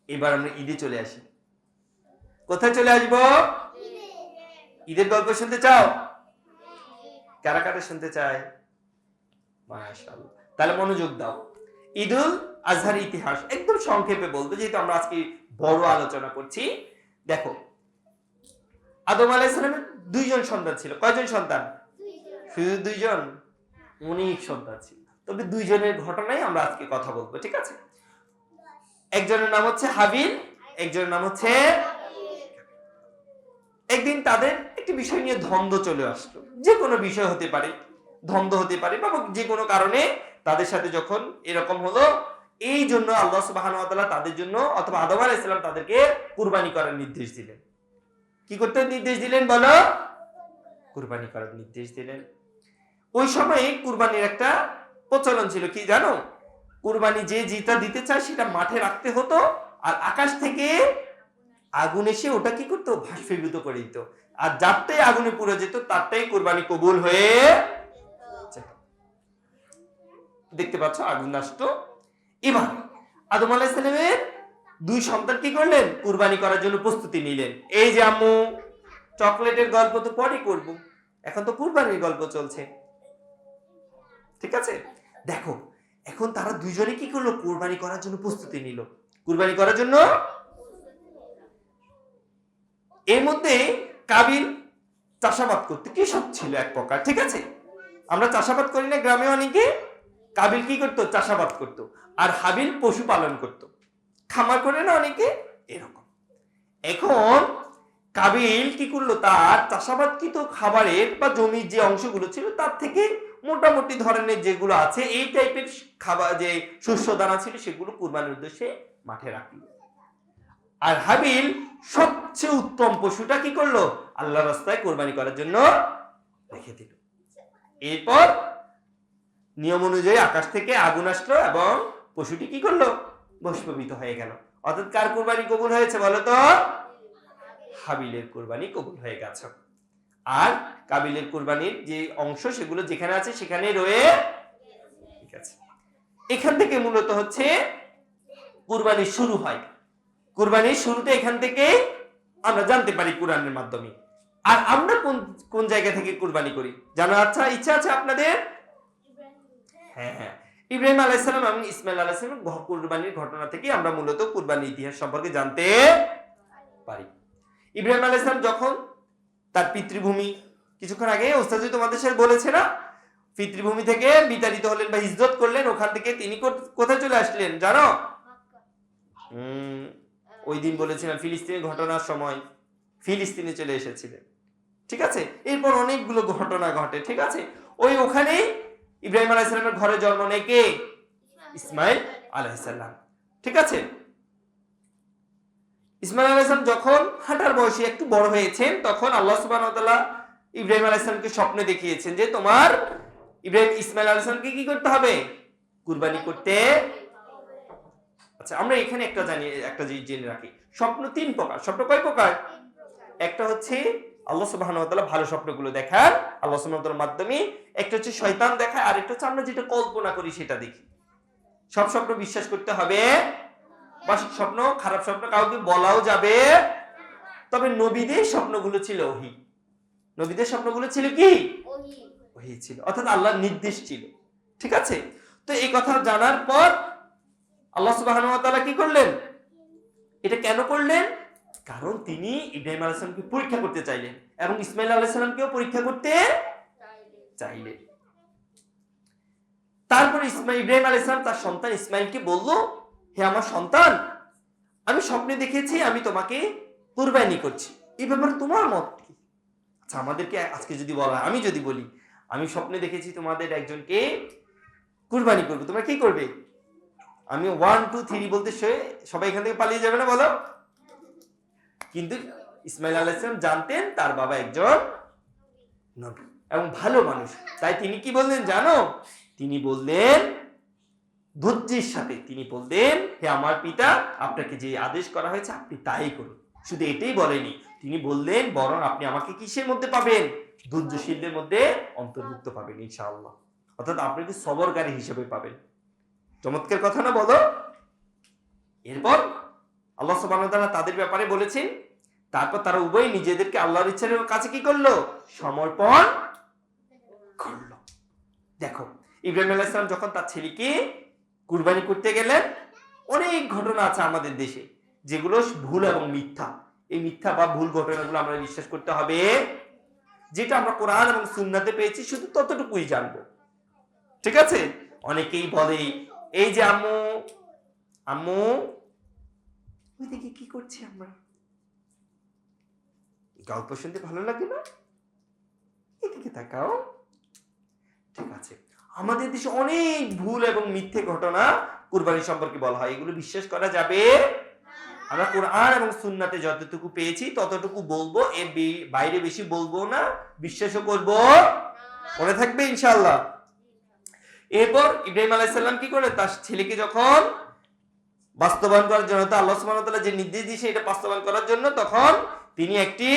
এবার আমরা ঈদে চলে আসি। কোথায় চলে আসবো? ঈদের গল্প শুনতে চাও? কারা কারা শুনতে চায়? মাশাআল্লাহ। তাহলে মনোযোগ দাও। ঈদুল আজহার ইতিহাস একদম সংক্ষেপে বলবো, যেহেতু আমরা আজকে বড় আলোচনা করছি। দেখো, আদম আলাইহিস সালামের 2 জন সন্তান ছিল। কয়জন সন্তান? শুধু 2 জন? অনেক সন্তান ছিল। তবে 2 জনের ঘটনায় আমরা আজকে কথা বলবো, ঠিক আছে? একজনের নাম হচ্ছে হাবিল, একজনের নাম হচ্ছে। একদিন তাদের একটি বিষয় নিয়ে দ্বন্দ্ব চলে আসলো। যে কোনো বিষয় হতে পারে, দ্বন্দ্ব হতে পারে, বা যে কোনো কারণে তাদের সাথে যখন এরকম হলো, এই জন্য আল্লাহ সুবহানাহু ওয়া তাআলা তাদের জন্য অথবা আদম আলাইহিস সালাম তাদেরকে কুরবানি করার নির্দেশ দিলেন। কি করতে নির্দেশ দিলেন বলো? কুরবানি করার নির্দেশ দিলেন। ওই সময়ে কুরবানির একটা প্রচলন ছিল, কি জানো? কুরবানি যে যেটা দিতে চায় সেটা মাঠে রাখতে হতো, আর আকাশ থেকে আগুন এসে ওটা কি করতো? ভাস্মীভূত করে দিত। আর যারটাই আগুনে পুড়ে যেত তারটাই কুরবানি কবুল হয়ে যেত। দেখতে পাচ্ছ আগুন আসতো। এবার আদম আলাইহিস সালামের 2 সন্তান কি করলেন? কুরবানি করার জন্য প্রস্তুতি নিলেন। এই যে আম্মু, চকলেটের গল্প তো পরে করব, এখন তো কুরবানির গল্প চলছে, ঠিক আছে? দেখো, এখন তারা 2 জনে কি করলো? কুরবানি করার জন্য প্রস্তুতি নিল। কুরবানি করার জন্য। এর মধ্যে কাবিল চাষাবাদ করতে, কৃষক ছিল এক প্রকার, ঠিক আছে? আমরা চাষাবাদ করি না গ্রামে অনেকে? কাবিল কি করতো? চাষাবাদ করতো। আর হাবিল পশুপালন করতো, খামার করে না অনেকে, এরকম। এখন কাবিল কি করলো? তার চাষাবাদকৃত খাবারের বা জমির যে অংশগুলো ছিল তার থেকে মোটামুটি ধরনের যেগুলো আছে এই টাইপের খাবার, যে শস্য দানা ছিল, সেগুলো কুরবানির উদ্দেশ্যে মাঠে রাখলো। আর হাবিল সবচেয়ে উত্তম পশুটা কি করলো? আল্লাহর রাস্তায় কুরবানি করার জন্য রেখে দিল। এরপর নিয়ম অনুযায়ী আকাশ থেকে আগুন আসলো এবং পশুটি কি করলো? ভস্মীভূত হয়ে গেল। অর্থাৎ কার কুরবানি কবুল হয়েছে বলো তো? হাবিলের কুরবানি কবুল হয়ে গেছে। আর কাবিলের কুরবানির যে অংশ সেগুলো যেখানে আছে সেখানে রয়ে ঠিক আছে। এখান থেকে মূলত হচ্ছে কুরবানি শুরু হয়। কুরবানির শুরুটা এখান থেকে আমরা জানতে পারি কোরআনের মাধ্যমে। আর আমরা কোন কোন জায়গা থেকে কুরবানি করি জানার ইচ্ছা আছে আপনাদের? হ্যাঁ হ্যাঁ, ইব্রাহিম আলাইহিস সালাম এবং ইসমাইল আলাইহিস সালামের কুরবানির ঘটনা থেকে আমরা মূলত কুরবানির ইতিহাস সম্পর্কে জানতে পারি। ইব্রাহিম আলাইহিস সালাম যখন তার পিতৃভূমি, কিছুক্ষণ আগে ওস্তাদ তোমাদের সাথে বলেছে না, পিতৃভূমি থেকে বিতাড়িত হলেন বা হিজরত করলেন, ওখান থেকে তিনি কোথায় চলে আসলেন জানো? ওই দিন বলেছিলাম ফিলিস্তিনের ঘটনার সময় ফিলিস্তিনে চলে এসেছিলেন। ঠিক আছে, এরপর অনেকগুলো ঘটনা ঘটে। ঠিক আছে, ওখানেই ইব্রাহিম আলাইহিস সালামের ঘরে জন্ম নেয় কে? ইসমাইল আলাইহিস সালাম। ঠিক আছে, ইসমাইল আলাইহিস সালাম যখন হাঁটার বয়সে একটু বড় হয়েছেন তখন আল্লাহ সুবহানাহু ওয়া তাআলা ইব্রাহিম আলাইহিস সালামকে স্বপ্নে দেখিয়েছেন যে তোমার ইসমাইল আলাইহিস সালামকে কি করতে হবে? কুরবানি করতে। আচ্ছা, আমরা এখানে একটা জিনিস জেনে রাখি, স্বপ্ন 3 প্রকার। স্বপ্ন কয় প্রকার? একটা হচ্ছে আল্লাহ সুবহানাহু ওয়া তাআলা ভালো স্বপ্নগুলো দেখান আল্লাহ সুবহানাহু ওয়া তাআলার মাধ্যমে, একটা হচ্ছে শয়তান দেখায়, আর একটা হচ্ছে আমরা যেটা কল্পনা করি সেটা দেখি। সব স্বপ্ন বিশ্বাস করতে হবে, বা স্বপ্ন, খারাপ স্বপ্ন কাউকে বলাও যাবে। তবে নবীদের স্বপ্নগুলো ছিল ওহী। নবীদের স্বপ্নগুলো ছিল কি? ওহী ছিল, অর্থাৎ আল্লাহর নির্দেশ ছিল। ঠিক আছে, তো এই কথা জানার পর আল্লাহ সুবহানাহু ওয়া তাআলা কি করলেন? এটা কেন করলেন? কারণ তিনি ইব্রাহিম আলাইহিস সালামকে পরীক্ষা করতে চাইলেন এবং ইসমাইল আলাইহিস সালামকেও পরীক্ষা করতে চাইলেন। তারপর ইব্রাহিম আলাইহিস সালাম তার সন্তান ইসমাইলকে বলল, হে আমার সন্তান, আমি স্বপ্নে দেখেছি আমি তোমাকে কুরবানি করছি, এই ব্যাপারে তোমার মত কি? আচ্ছা, আমাদেরকে আজকে যদি বলা, আমি যদি বলি আমি স্বপ্নে দেখেছি তোমাদের একজনকে কুরবানি করবো, তোমরা কি করবে? আমি 1 2 3 বলতে সবাই এখান থেকে পালিয়ে যাবে না বলো? কিন্তু ইসমাইল আলাইহিস সালাম জানতেন তার বাবা একজন নবী এবং ভালো মানুষ, তাই তিনি কি বললেন জানো? তিনি বললেন ধৈর্যের সাথে, তিনি বললেন, হে আমার পিতা, আপনাকে যে আদেশ করা হয়েছে আপনি তাই করুন। শুধু এটাই বলেনি, তিনি বললেন বরং আপনি আমাকে কিসের মধ্যে পাবেন? ধৈর্যশীলদের মধ্যে অন্তর্ভুক্ত পাবেন ইনশাআল্লাহ, অর্থাৎ আপনাকে সবরকারী হিসেবে পাবেন। চমৎকার কথা না বলো? এরপর আল্লাহ সুবহানাহু ওয়া তাআলা তাদের ব্যাপারে বলেছেন, তারপর তারা উভয় নিজেদেরকে আল্লাহর ইচ্ছার কাছে কি করলো? সমর্পণ করলো। দেখো, ইব্রাহিম আলাইহিস সালাম যখন তার ছেলেকে কুরবানি করতে গেলেন, অনেক ঘটনা আছে আমাদের দেশে যেগুলো ভুল এবং মিথ্যা। এই মিথ্যা বা ভুল ঘটনাগুলো আমরা বিশ্বাস করতে হবে। যেটা আমরা কোরআন এবং সুন্নাতে পেয়েছি শুধু ততটুকুই জানবো। ঠিক আছে, অনেকেই বলে এই যে আম্মু ওইদিকে কি করছি আমরা, গল্প শুনতে ভালো লাগে না? এদিকে তাকাও। ঠিক আছে, আমাদের দেশে অনেক ভুল এবং মিথ্যে ঘটনা কুরবানি সম্পর্কে বলা হয়, এগুলো বিশ্বাস করা যাবে? আমরা কোরআন এবং সুন্নাতে যতটুকু পেয়েছি ততটুকু বলবো, এর বাইরে বেশি বলবো না, বিশ্বাসও করব। মনে থাকবে ইনশাআল্লাহ। এরপর ইব্রাহিম আলাইহিস সালাম কি করলেন? তার ছেলেকে যখন বাস্তবায়ন করার জন্য, আল্লাহ সুবহানাহু ওয়া তাআলা যে নির্দেশ দিয়েছে এটা বাস্তবায়ন করার জন্য, তখন তিনি একটি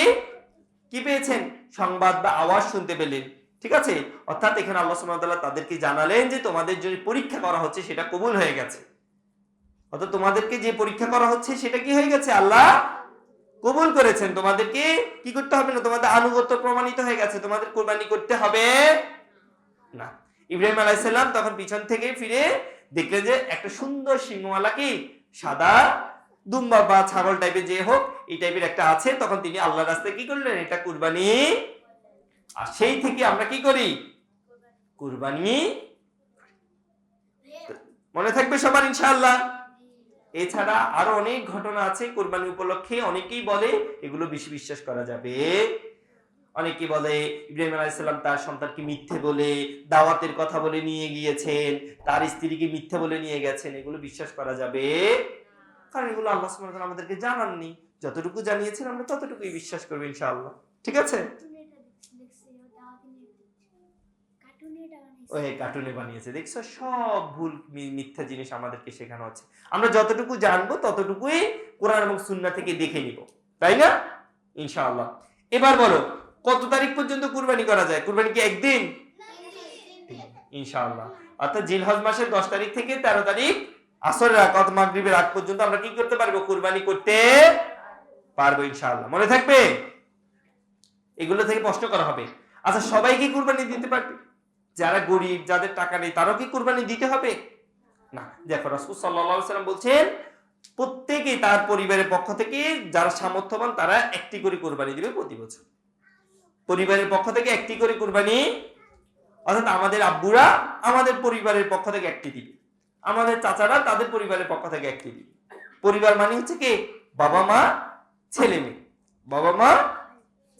কি পেয়েছেন? সংবাদ বা আওয়াজ শুনতে পেলেন। ঠিক আছে, অর্থাৎ এখানে আল্লাহ সুবহানাহু ওয়া তাআলা তাদেরকে জানালেন যে তোমাদের যে পরীক্ষা করা হচ্ছে সেটা কবুল হয়ে গেছে। অর্থাৎ তোমাদেরকে যে পরীক্ষা করা হচ্ছে সেটা কি হয়ে গেছে? আল্লাহ কবুল করেছেন। তোমাদেরকে কি করতে হবে না, তোমাদের আনুগত্য প্রমাণিত হয়ে গেছে, তোমাদের কুরবানি করতে হবে না। ইব্রাহিম আলাইহিস সালাম তখন পিছন থেকে ফিরে দেখলেন যে একটা সুন্দর সিংহওয়ালা কি সাদা দুম্বা বা ছাগল টাইপের যে হোক এই টাইপের একটা আছে। তখন তিনি আল্লাহর রাস্তায় কি করলেন? এটা কুরবানি। আর সেই থেকে আমরা কি করি? কুরবানি। মনে থাকবে সবার ইনশাআল্লাহ। এছাড়া আরো অনেক ঘটনা আছে কুরবানি উপলক্ষে, অনেকেই বলে এগুলো বেশি বিশ্বাস করা যাবে। অনেকে বলে ইব্রাহিম আলাইহিস সালাম তার সন্তানকে মিথ্যে বলে দাওয়াতের কথা বলে নিয়ে গিয়েছেন, তার স্ত্রীকে মিথ্যে বলে নিয়ে গেছেন, এগুলো বিশ্বাস করা যাবে? কারণ এগুলো আল্লাহ সুবহানাহু ওয়া তাআলা আমাদেরকে জানাননি, যতটুকু জানিয়েছেন আমরা ততটুকুই বিশ্বাস করব ইনশাআল্লাহ। ঠিক আছে? ওই কার্টুনে বানিয়েছে, দেখছো সব ভুল মিথ্যা জিনিস আমাদেরকে শেখানো হচ্ছে। আমরা যতটুকু জানবো ততটুকুই কোরআন এবং সুন্নাহ থেকে দেখে নিব, তাই না? ইনশাআল্লাহ। এবার বলো কত তারিখ পর্যন্ত কুরবানি করা যায়? কুরবানি কি একদিন? ইনশাআল্লাহ। অর্থাৎ জিলহজ মাসের 10 তারিখ থেকে 13 তারিখ আসরের আগ অথবা মাগরিবের আগ পর্যন্ত আমরা কি করতে পারবো? কুরবানি করতে পারবো ইনশাআল্লাহ। মনে থাকবে? এগুলো থেকে প্রশ্ন করা হবে। আচ্ছা, সবাই কি কুরবানি দিতে পারবে? যারা গরিব, যাদের টাকা নেই, তারাও কি কুরবানি দিতে হবে? না। দেখো রাসূল সাল্লাল্লাহু আলাইহি ওয়াসাল্লাম বলছেন প্রত্যেকেই তার পরিবারের পক্ষ থেকে যারা সামর্থ্যবান তারা একটি করে কুরবানি দিবে প্রতি বছর। পরিবারের পক্ষ থেকে একটি করে কুরবানি, অর্থাৎ আমাদের আব্বুরা আমাদের পরিবারের পক্ষ থেকে একটি দিবে, আমাদের চাচারা তাদের পরিবারের পক্ষ থেকে একটি দিবে। পরিবার মানে হচ্ছে কি? বাবা মা ছেলে মেয়ে, বাবা মা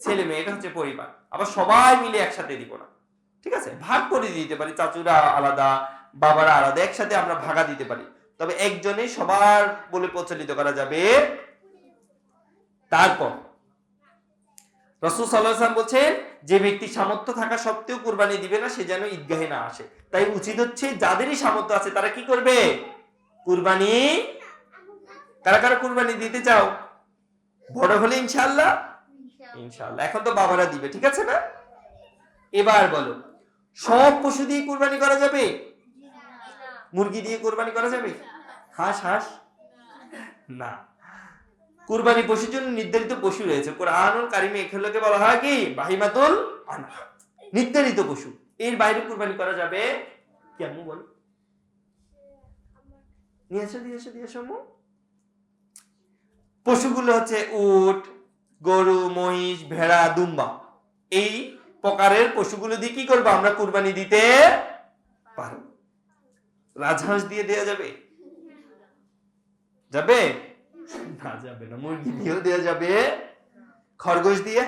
ছেলে মেয়ে, এটা হচ্ছে পরিবার। আবার সবাই মিলে একসাথে দিব না, ঠিক আছে? ভাগ করে দিতে পারি, চাচুরা আলাদা বাবারা আলাদা, একসাথে আমরা ভাগা দিতে পারি, তবে একজনে সবার বলে প্রচলিত করা যাবে। তারপর রাসূল সাল্লাল্লাহু আলাইহি ওয়াসাল্লাম বলছেন যে ব্যক্তি সামর্থ্য থাকা সত্ত্বেও কুরবানি দিবে না সে যেন ঈদগাহে না আসে। তাই উচিত হচ্ছে যাদেরই সামর্থ্য আছে তারা কি করবে? কুরবানি। কারা কারা কুরবানি দিতে চাও? বড় হলে ইনশাআল্লাহ, ইনশাআল্লাহ। এখন তো বাবারা দিবে, ঠিক আছে না? এবার বলো সব পশু দিয়ে কুরবানি করা যাবে? মুরগি দিয়ে কুরবানি করা যাবে? হাঁস হাঁস না। কুরবানি পশুর জন্য নির্ধারিত পশু রয়েছে। কোরআনুল কারিমে এগুলোকে বলা হয় কি? বাহিমাতুল আনআম, নির্ধারিত পশু। এর বাইরে কুরবানি করা যাবে কেমন বলো? নিয়ে এসো পশুগুলো হচ্ছে উট, গরু, মহিষ, ভেড়া, দুম্বা। এই প্রকারের পশুগুলো দিয়ে কি করবো? আমরা কুরবানি দিতে পারবো। রাজহাঁস দিয়ে দেয়া যাবে? যাবে না, যাবে না। মুরগি দিয়েও দেওয়া যাবে, খরগোশ দিয়ে,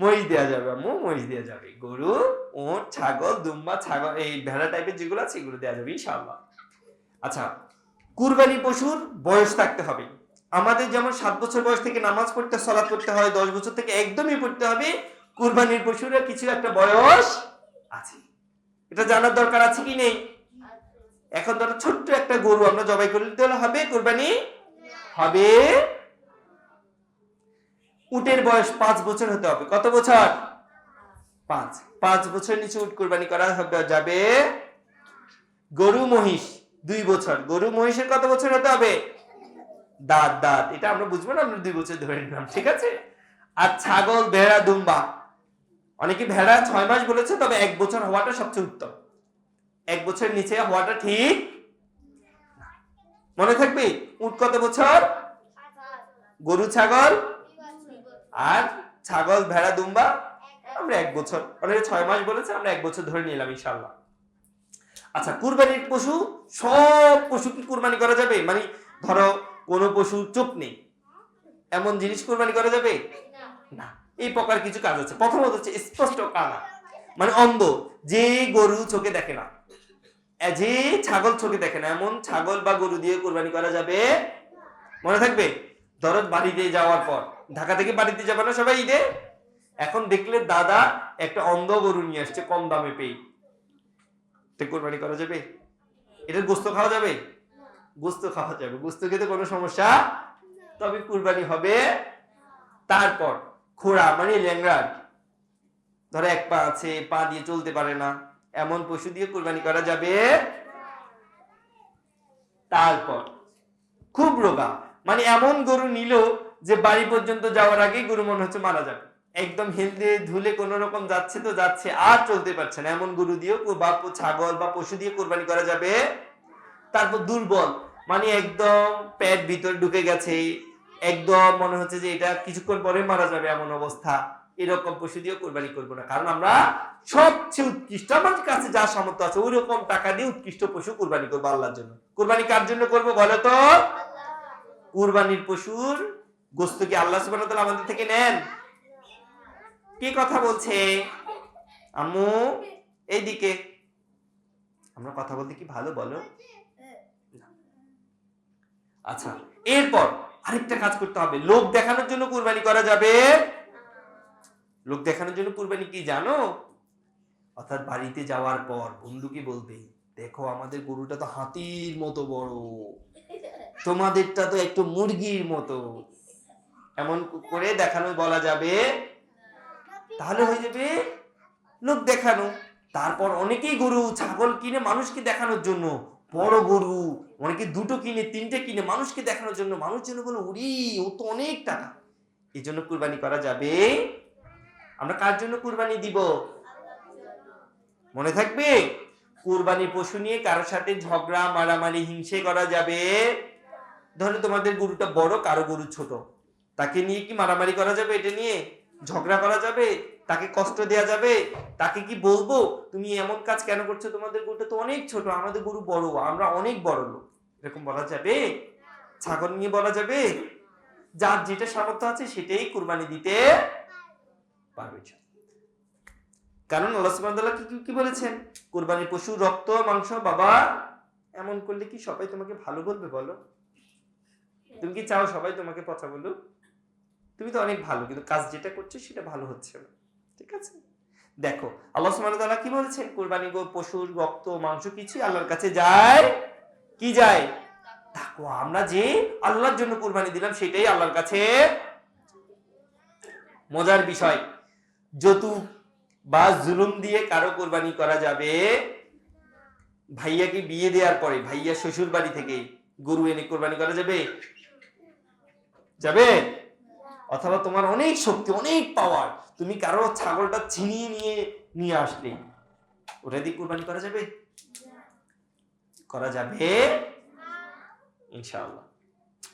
মহিষ দেওয়া যাবে, মহিষ দেওয়া যাবে, গরু, উট, ছাগল, দুম্বা, ছাগল, এই ভেড়া টাইপের যেগুলো আছে এগুলো দেওয়া যাবে ইনশাআল্লাহ। আচ্ছা, কুরবানি পশুর বয়স থাকতে হবে। আমাদের যেমন 7 বছর বয়স থেকে নামাজ পড়তে, সালাত পড়তে হয়, 10 বছর থেকে একদমই পড়তে হবে, কুরবানির পশুরা কিছু একটা বয়স আছে। এটা জানার দরকার আছে কি নেই? এখন ধরো ছোট্ট একটা গরু আমরা জবাই করে দিতে হলে হবে কুরবানি হবে। উটের বয়স 5 বছর হতে হবে। কত বছর? 5 বছর নিচে উট কুরবানি করা যাবে। গরু মহিষ 2 বছর। গরু মহিষের কত বছর হতে হবে? দাঁত এটা আমরা বুঝবো না, আমরা 2 বছর ধরে নিলাম, ঠিক আছে? আর ছাগল, ভেড়া, দুম্বা, অনেকে ভেড়া 6 মাস বলেছে, তবে 1 বছর হওয়াটা সবচেয়ে উত্তম। 1 বছর নিচে হওয়াটা ঠিক। মনে থাকবে উট কত বছর, গরু ছাগল আর ছাগল ভেড়া দুম্বা আমরা 1 বছর, অনেকে 6 মাস বলেছে, আমরা 1 বছর ধরে নিলাম ইনশাআল্লাহ। আচ্ছা, কুরবানির পশু সব পশু কি কুরবানি করা যাবে? মানে ধরো কোন পশু চোখ নেই এমন জিনিস কুরবানি করা যাবে না। এই প্রকার কিছু কাজ আছে। প্রথমত হচ্ছে স্পষ্ট কানা, মানে অন্ধ, যে গরু চোখে দেখে না, যে ছাগল চোখে দেখে না, এমন ছাগল বা গরু দিয়ে কুরবানি করা যাবে। মনে থাকবে ধরো বাড়িতে যাওয়ার পর, ঢাকা থেকে বাড়িতে যাবে না সবাই ঈদে, এখন দেখলে দাদা একটা অন্ধ গরু নিয়ে আসছে কম দামে পেয়ে, কুরবানি করা যাবে? এটার গোস্ত খাওয়া যাবে? গোস্ত খাওয়া যাবে, গোস্ত খেতে কোনো সমস্যা, তবে কুরবানি হবে। তারপর খোড়া মানে ল্যাংড়া, ধরো 1 পা আছে, পা দিয়ে চলতে পারে না, এমন পশু দিয়ে কুরবানি করা যাবে। তারপর খুব রোগা, মানে এমন গরু নিল যে বাড়ি পর্যন্ত যাওয়ার আগে গরু মনে হচ্ছে মারা যাবে, একদম হেলদে ধুলে কোন রকম যাচ্ছে তো যাচ্ছে, আর চলতে পারছে না, এমন গরু দিয়ে বা ছাগল বা পশু দিয়ে কুরবানি করা যাবে। তারপর দুর্বল, মানে একদম পেট ভিতর ঢুকে গেছে, একদম মনে হচ্ছে যে এটা কিছুক্ষণ পরে মারা যাবে এমন অবস্থা, এরকম পশু দিয়ে কুরবানি করবো না। কারণ আমরা সবচেয়ে উৎকৃষ্ট, আমার কাছে যা সামর্থ্য আছে ওই রকম টাকা দিয়ে উৎকৃষ্ট পশু কুরবানি করবো আল্লাহর জন্য। কুরবানি কার জন্য করবো বলো তো? কুরবানির পশুর গোশত কি আল্লাহ সুবহানাহু ওয়া তাআলা আমাদের থেকে নেন? কি কথা বলছে আম্মু? এইদিকে আমরা কথা বলতে কি ভালো বলো? আচ্ছা, এরপর আরেকটা কাজ করতে হবে, লোক দেখানোর জন্য কুরবানি করা যাবে। লোক দেখানোর জন্য কুরবানি কি জানো? অর্থাৎ বাড়িতে যাওয়ার পর বন্ধুকে বলবে, দেখো আমাদের গরুটা তো হাতির মতো বড়, তোমাদেরটা তো একটু মুরগির মতো, এমন করে দেখানো বলা যাবে, তাহলে হয়ে যাবে লোক দেখানো। তারপর অনেকেই গরু ছাগল কিনে মানুষকে দেখানোর জন্য, বড় গরু অনেকে দুটো কিনে তিনটে কিনে মানুষকে দেখানোর জন্য, মানুষ যেন বলে উরি ও তো অনেক টাকা, এই জন্য কুরবানি করা যাবে। আমরা কার জন্য কুরবানি দিব? মনে থাকবে? কুরবানি পশু নিয়ে কারোর সাথে ঝগড়া মারামারি হিংসে করা যাবে। ধরো তোমাদের গরুটা বড়, কারো গরু ছোট, তাকে নিয়ে কি মারামারি করা যাবে? এটা নিয়ে ঝগড়া করা যাবে? তাকে কষ্ট দেয়া যাবে? তাকে কি বলবো তুমি এমন কাজ কেন করছো, তোমাদের গরুটা তো অনেক ছোট, আমাদের গরু বড়, আমরা অনেক বড় লোক, এরকম বলা যাবে? ছাগল নিয়ে বলা যাবে? যার যেটা সামর্থ্য আছে সেটাই কুরবানি দিতে পারবে। কারণ আল্লাহ সুবহানাহু ওয়া তাআলা কি বলেছেন? কুরবানির পশু রক্ত মাংস বাবা এমন করলে কি সবাই তোমাকে ভালো বলবে বলো? তুমি কি চাও সবাই তোমাকে পচা বলুক? তুমি তো অনেক ভালো, কিন্তু কাজ যেটা করছো সেটা ভালো হচ্ছে না। ঠিক আছে, দেখো আল্লাহ সুবহানাহু ওয়া তাআলা কি বলেছেন? কুরবানি পশুর রক্ত মাংস কিছু আল্লাহর কাছে যায়, কি যায়? তাকওয়া। আমরা যে আল্লাহর জন্য কুরবানি দিলাম সেটাই আল্লাহর কাছে। মজার বিষয়, যৌতুক বা জুলুম দিয়ে কারো কুরবানি করা যাবে? ভাইয়াকে বিয়ে দেওয়ার পরে ভাইয়া শ্বশুর বাড়ি থেকে গরু এনে কুরবানি করা যাবে? যাবে? অথবা তোমার অনেক শক্তি অনেক পাওয়ার, তুমি কারো ছাগলটা ছিনিয়ে নিয়ে আসলে ওটা দিয়ে কুরবানি করা যাবে? করা যাবে ইনশাআল্লাহ।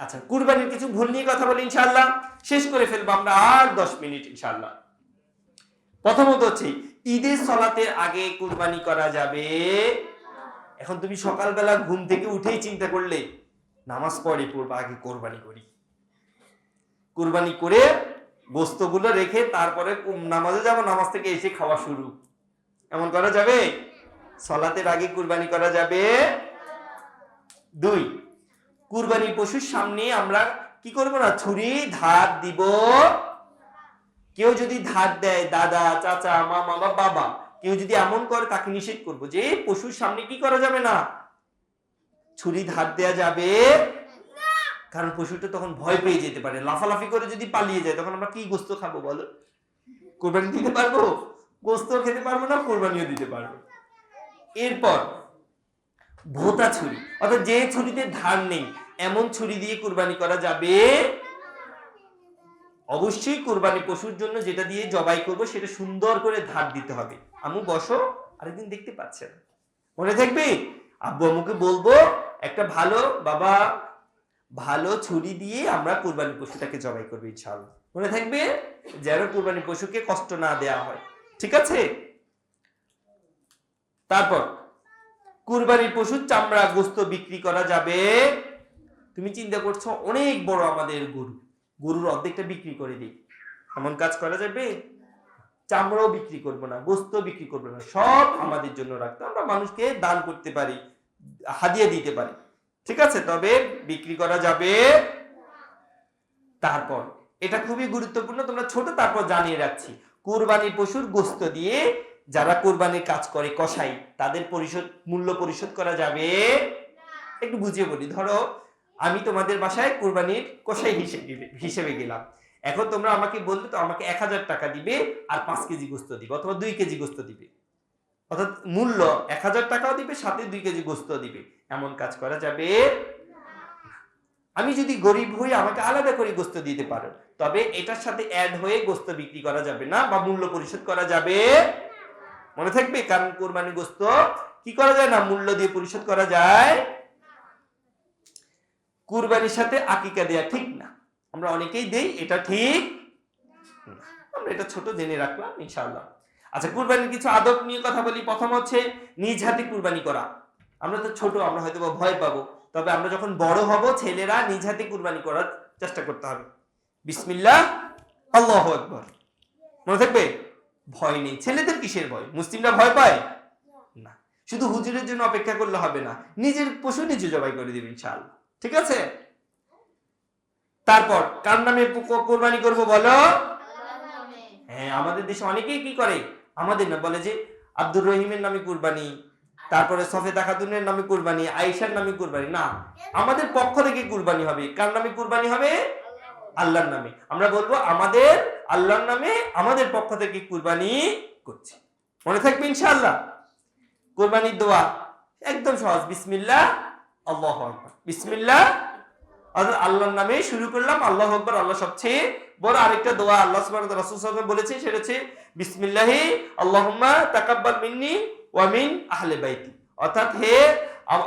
আচ্ছা, কুরবানির কিছু ভুল নিয়ে কথা বলি ইনশাআল্লাহ, শেষ করে ফেলবো আমরা আর 10 মিনিট ইনশাআল্লাহ। প্রথমত হচ্ছে ঈদের সালাতের আগে কুরবানি করা যাবে? এখন তুমি সকালবেলা ঘুম থেকে উঠেই চিন্তা করলে নামাজ পড়বো আগে কোরবানি করি, কুরবানি করে গোস্তগুলো রেখে তারপরে নামাজে যাব, নামাজ থেকে এসে খাওয়া শুরু, এমন করা যাবে? সালাতের আগে কুরবানি করা যাবে? 2, কুরবানির পশুর সামনে আমরা কি করব না? ছুরি ধার দিব। কেউ যদি ধার দেয়, দাদা চাচা মামা বা বাবা, কেউ যদি এমন করে তাকে নিষেধ করব যে পশুর সামনে কি করা যাবে না? ছুরি ধার দেয়া যাবে। কারণ পশুটা তখন ভয় পেয়ে যেতে পারে, লাফালাফি করে যদি পালিয়ে যায় তখন আমরা কি গোস্ত খাবো বলো? কোরবানি দিতে পারবো? গোস্ত খেতে পারবো না, কোরবানিও দিতে পারবো। এরপর ভোঁতা ছুরি, অর্থাৎ যে ছুরিতে ধার নেই এমন ছুরি দিয়ে কুরবানি করা যাবে? অবশ্যই কুরবানি পশুর জন্য যেটা দিয়ে জবাই করব সেটা সুন্দর করে ধার দিতে হবে। আম্মু বসো, আরেকদিন দেখতে পাচ্ছে না, মনে থাকবে? আব্বু আম্মুকে বলবো একটা ভালো ছুরি দিয়ে আমরা কুরবানি পশুটাকে জবাই করবো ইনশাআল্লাহ, মনে থাকবে? যেন কুরবানি পশুকে কষ্ট না দেয়া হয়, ঠিক আছে? তারপর কুরবানির পশুর চামড়া গোস্ত বিক্রি করা যাবে? তুমি চিন্তা করছো অনেক বড় আমাদের গরুর অর্ধেকটা বিক্রি করে দিই, এমন কাজ করা যাবে? চামড়াও বিক্রি করবো না, গোস্ত বিক্রি করবো না, সব আমাদের জন্য রাখতে, আমরা মানুষকে দান করতে পারি, হাদিয়া দিতে পারি, ঠিক আছে? তবে বিক্রি করা যাবে? তারপর এটা খুবই গুরুত্বপূর্ণ, তোমরা ছোট তারপর জানিয়ে রাখছি, কুরবানির পশুর গোস্ত দিয়ে যারা কুরবানির কাজ করে কসাই, তাদের মূল্য পরিশোধ করা যাবে? একটু বুঝিয়ে বলি, ধরো আমি তোমাদের বাসায় কুরবানির কসাই হিসেবে গেলাম, এখন তোমরা আমাকে বললে তো আমাকে 1000 টাকা দিবে আর 5 কেজি গোস্ত দিবে অথবা 2 কেজি গোস্ত দিবে, অর্থাৎ মূল্য 1000 টাকাও দিবে সাথে 2 কেজি গোস্ত দিবে, এমন কাজ করা যাবে? আমি যদি গরিব হই আমাকে আলাদা করে গোস্ত দিতে পারো, তবে এটার সাথে অ্যাড হয়ে গোস্ত বিক্রি করা যাবে না বা মূল্য পরিশোধ করা যাবে? মনে থাকবে, কারণ কুরবানির গোস্ত কি করা যায় না? মূল্য দিয়ে পরিশোধ করা যায়। কুরবানির সাথে আকিকা দেয়া ঠিক না, আমরা অনেকেই দেই, এটা ঠিক না, আমরা এটা ছোট জেনে রাখলাম ইনশাআল্লাহ। আচ্ছা, কুরবানির কিছু আদব নিয়ে কথা বলি। প্রথম হচ্ছে নিজ হাতে কুরবানি করা। আমরা তো ছোট, আমরা হয়তো ভয় পাবো, তবে আমরা যখন বড় হব ছেলেরা নিজ হাতে কুরবানি করার চেষ্টা করতে হবে। বিসমিল্লাহ আল্লাহু আকবার, মনে থাকবে? ভয় নেই। ছেলেদের কিসের ভয়? মুসলিমরা ভয় পায় না। শুধু হুজুরের জন্য অপেক্ষা করলে হবে না, নিজের পশু নিজে জবাই করে দিবেন ইনশাআল্লাহ, ঠিক আছে? তারপর কার নামে কুরবানি করব বলো? হ্যাঁ, আমাদের দেশে অনেকেই কি করে, আমাদের না বলে যে আব্দুর রহিমের নামে কুরবানি, তারপরে সফেদা খাতুনের নামে কুরবানি, আয়েশার নামে কুরবানি। না, আমাদের পক্ষ থেকে কুরবানি হবে। কার নামে কুরবানি হবে? আল্লাহর নামে। আমরা বলবো আমাদের আল্লাহর নামে আমাদের পক্ষ থেকে কুরবানি করছি। মনে থাকবে ইনশাআল্লাহ। কুরবানির দোয়া একদম সহজ, বিসমিল্লাহ আল্লাহু আকবার। বিসমিল্লাহ আল্লাহর নামে শুরু করলাম, আল্লাহু আকবার, আল্লাহ সবচেয়ে বড়। আরেকটা দোয়া আল্লাহ সুবহানাহু ওয়া তাআলা রাসূল সাল্লাল্লাহু আলাইহি ওয়াসাল্লাম বলেছে, সেটা হচ্ছে বিসমিল্লাহি আল্লাহুম্মা তাকাব্বাল মিন্নি ওয়া মিন আহলি বাইতি। অর্থাৎ হে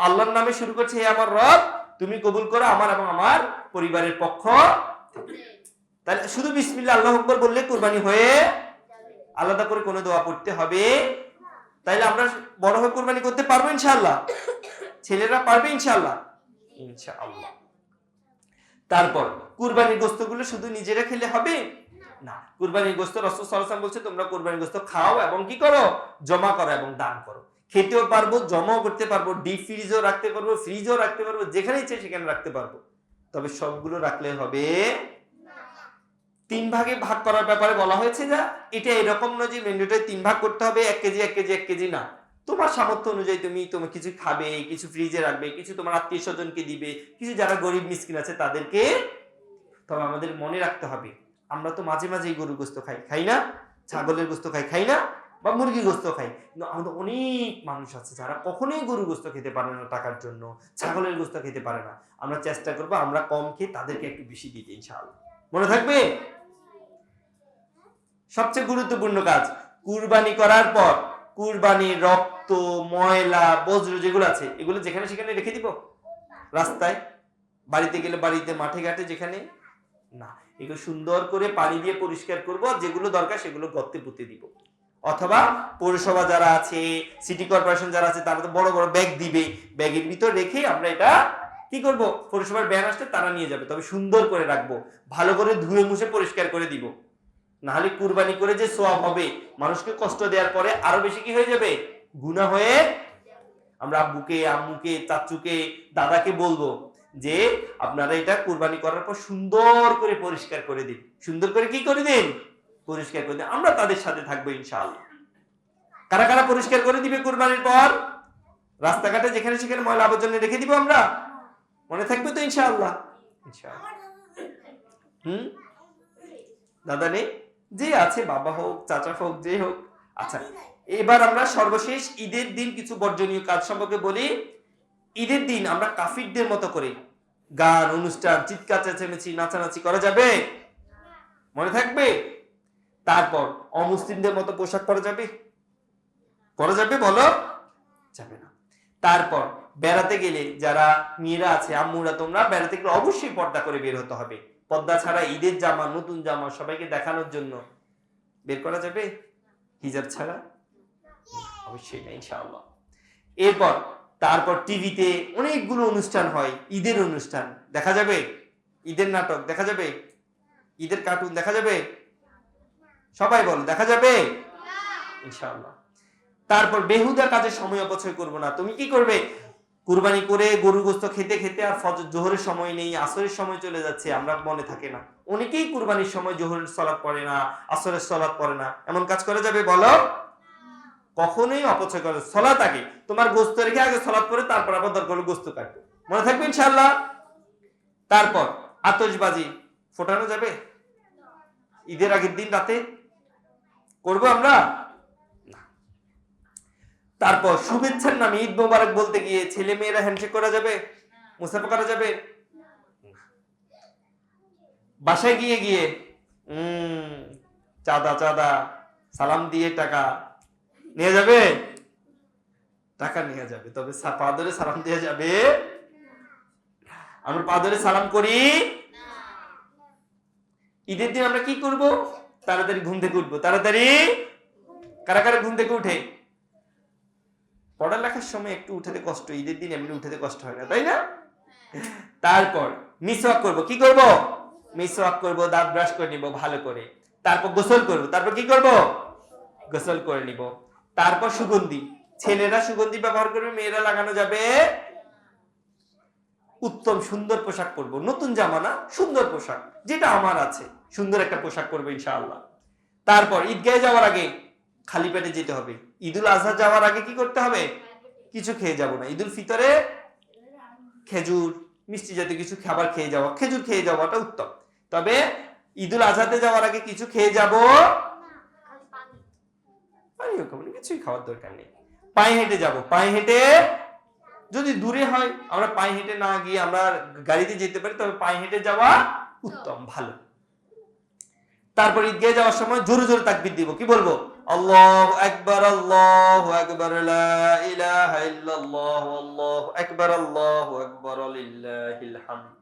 আল্লাহর নামে শুরু করছে, হে আমার রব তুমি কবুল করো আমার এবং আমার পরিবারের পক্ষ থেকে। তাহলে শুধু বিসমিল্লাহ আল্লাহু আকবার বললে কুরবানি হয়ে আলাদা করে কোনো দোয়া পড়তে হবে। তাইলে আমরা বড় হয়ে কুরবানি করতে পারবো ইনশাআল্লাহ। ছেলেরা পারবে ইনশাআল্লাহ, ইনশাআল্লাহ। তারপর কুরবানির গোশতগুলো শুধু নিজেরা খেলে হবে না। কুরবানির গোশত রাসূল সাল্লাল্লাহু আলাইহি ওয়াসাল্লাম বলছে তোমরা কুরবানির গোশত খাও এবং কি করো, জমা করো এবং দান করো। খেতেও পারবো, জমাও করতে পারবো, ডিপ ফ্রিজও রাখতে পারবো, ফ্রিজও রাখতে পারবো, যেখানে ইচ্ছে সেখানে রাখতে পারবো। তবে সবগুলো রাখলে হবে তিন ভাগে ভাগ করার ব্যাপারে বলা হয়েছে। যা এটা এরকম নয় যে মেনুটা 3 ভাগ করতে হবে, 1 কেজি 1 কেজি 1 কেজি না। তোমার সামর্থ্য অনুযায়ী তুমি কিছু খাবে, কিছু ফ্রিজে রাখবে, কিছু তোমার আত্মীয় স্বজনকে দিবে, কিছু যারা গরিব মিসকিন আছে তাদেরকে। তবে আমাদের মনে রাখতে হবে আমরা তো মাঝে মাঝে গরুর গোশত খাই না, ছাগলের গোশত খাই না, বা মুরগির গোশত খাই। কিন্তু আমাদের অনেক মানুষ আছে যারা কখনোই গরুর গোশত খেতে পারে না টাকার জন্য, ছাগলের গোশত খেতে পারে না। আমরা চেষ্টা করবো আমরা কম খেয়ে তাদেরকে একটু বেশি দিতে ইনশাআল্লাহ। মনে থাকবে। সবচেয়ে গুরুত্বপূর্ণ কাজ কুরবানি করার পর কুরবানির রক্ত, ময়লা, বজ্র যেগুলো আছে এগুলো যেখানে সেখানে রেখে দিব, রাস্তায়, বাড়িতে গেলে বাড়িতে, মাঠে ঘাটে, যেখানে না। এগুলো সুন্দর করে পানি দিয়ে পরিষ্কার করব, যেগুলো দরকার সেগুলো গর্তে পুঁতে দিব। অথবা পৌরসভা যারা আছে, সিটি কর্পোরেশন যারা আছে তারা তো বড় বড় ব্যাগ দিবে, ব্যাগের ভিতর রেখে আমরা এটা কি করব, পৌরসভার ব্যান আসলে তারা নিয়ে যাবে। তবে সুন্দর করে রাখবো, ভালো করে ধুয়ে মুছে পরিষ্কার করে দিব। নাহলে কুরবানি করে যে সওয়াব হবে, মানুষকে কষ্ট দেওয়ার পরে আরো বেশি কি হয়ে যাবে, গুনাহ হয়ে। আমরা আব্বুকে, আম্মুকে, চাচুকে, দাদাকে বলবো যে আপনারা এটা কুরবানি করার পর সুন্দর করে পরিষ্কার করে দিন। সুন্দর করে কি করে দিন, পরিষ্কার করে দিন। আমরা তাদের সাথে থাকবো ইনশাআল্লাহ। কারা কারা পরিষ্কার করে দিবে কুরবানির পর? রাস্তাঘাটে যেখানে সেখানে ময়লা আবর্জনা রেখে দিব আমরা, মনে থাকবে তো ইনশাআল্লাহ। ইনশাআল্লাহ। দাদা নেই, যে আছে, বাবা হোক, চাচা হোক, যে হোক। আচ্ছা, এবার আমরা সর্বশেষ ঈদের দিন কিছু বর্জনীয় কাজ সম্পর্কে বলি। ঈদের দিন আমরা কাফিরদের মতো করে গান, অনুষ্ঠান, চিৎকার চেঁচামেচি, নাচানাচি করা যাবে? মনে থাকবে? তারপর অমুসলিমদের মতো পোশাক পরা যাবে? পরা যাবে বলো? যাবে না। তারপর বেড়াতে গেলে যারা মেয়েরা আছে, আম্মুরা, তোমরা বেড়াতে গেলে অবশ্যই পর্দা করে বের হতে হবে। পর্দা ছাড়া ঈদের জামা, নতুন জামা সবাইকে দেখানোর জন্য বের করা যাবে? হিজাব ছাড়া অবশ্যই না ইনশাআল্লাহ। তারপর টিভিতে অনেকগুলো অনুষ্ঠান হয়, ঈদের অনুষ্ঠান দেখা যাবে, ঈদের নাটক দেখা যাবে, ঈদের কার্টুন দেখা যাবে? সবাই বল, দেখা যাবে ইনশাআল্লাহ। তারপর বেহুদা কাজে সময় অপচয় করব না। তুমি কি করবে, কুরবানি করে গরু গোশত খেতে খেতে আর ফজর জোহরের সময় নেই, আসরের সময় চলে যাচ্ছে, আমরা মনে থাকে না। অনেকেই কুরবানির সময় জোহরের সালাত পড়ে না, আসরের সালাত পড়ে না। এমন কাজ করা যাবে বলো? কখনোই অপচয় করে। সালাত আগে, তোমার গোশত রেখে আগে সালাত পড়ে তারপর আবার দরকার হলে গোশত কাটবে, মনে থাকবে ইনশাআল্লাহ। তারপর আতশবাজি ফোটানো যাবে ঈদের আগের দিন রাতে? করবো আমরা? তারপর শুভেচ্ছার নামে ঈদ মোবারক বলতে গিয়ে ছেলে মেয়েরা হ্যান্ডশেক করা যাবে, মুসাফা করা যাবে? বাসায় গিয়ে গিয়ে চাঁদা সালাম দিয়ে টাকা নিয়ে যাবে? টাকা নিয়ে যাবে, তবে পা ধরে সালাম দিয়ে যাবে। আমরা পা ধরে সালাম করি। ঈদের দিন আমরা কি করব? তাড়াতাড়ি ঘুম থেকে উঠবো। তাড়াতাড়ি কারা কারা ঘুম থেকে উঠে? পড়ালেখার সময় একটু উঠতে কষ্ট, ঈদের দিন এমনি উঠতে কষ্ট হয় না, তাই না? তারপর মিসওয়াক করব। কি করব? মিসওয়াক করব, দাঁত ব্রাশ করে নিব ভালো করে। তারপর গোসল করব। তারপর কি করব? গোসল করে নিব। তারপর সুগন্ধি, ছেলেরা সুগন্ধি ব্যবহার করবে, মেয়েরা লাগানো যাবে। উত্তম সুন্দর পোশাক পরবো, নতুন জামা না, সুন্দর পোশাক, যেটা আমার আছে, সুন্দর একটা পোশাক পরবো ইনশাআল্লাহ। তারপর ঈদগাহে যাওয়ার আগে খালি পেটে যেতে হবে। ঈদুল আজহা যাওয়ার আগে কি করতে হবে? কিছু খেয়ে যাব না। ঈদুল ফিতরে খেজুর, মিষ্টি জাতীয় কিছু খাবার খেয়ে যাওয়া, খেজুর খেয়ে যাওয়াটা উত্তম। তবে ঈদুল আজহাতে যাওয়ার আগে কিছু খেয়ে যাব, পানিও খাবো না, কিছুই খাওয়ার দরকার নেই। পায়ে হেঁটে যাব, পায়ে হেঁটে যদি দূরে হয় আমরা পায়ে হেঁটে না গিয়ে আমরা গাড়িতে যেতে পারি, তবে পায়ে হেঁটে যাওয়া উত্তম, ভালো। তারপর ঈদগাহে যাওয়ার সময় জোরে জোরে তাকবীর দিব, কি বলবো? আল্লাহু আকবার, আল্লাহু আকবার, লা ইলাহা ইল্লাল্লাহু, আল্লাহু আকবার, আল্লাহু আকবার, লিল্লাহিল হামদ।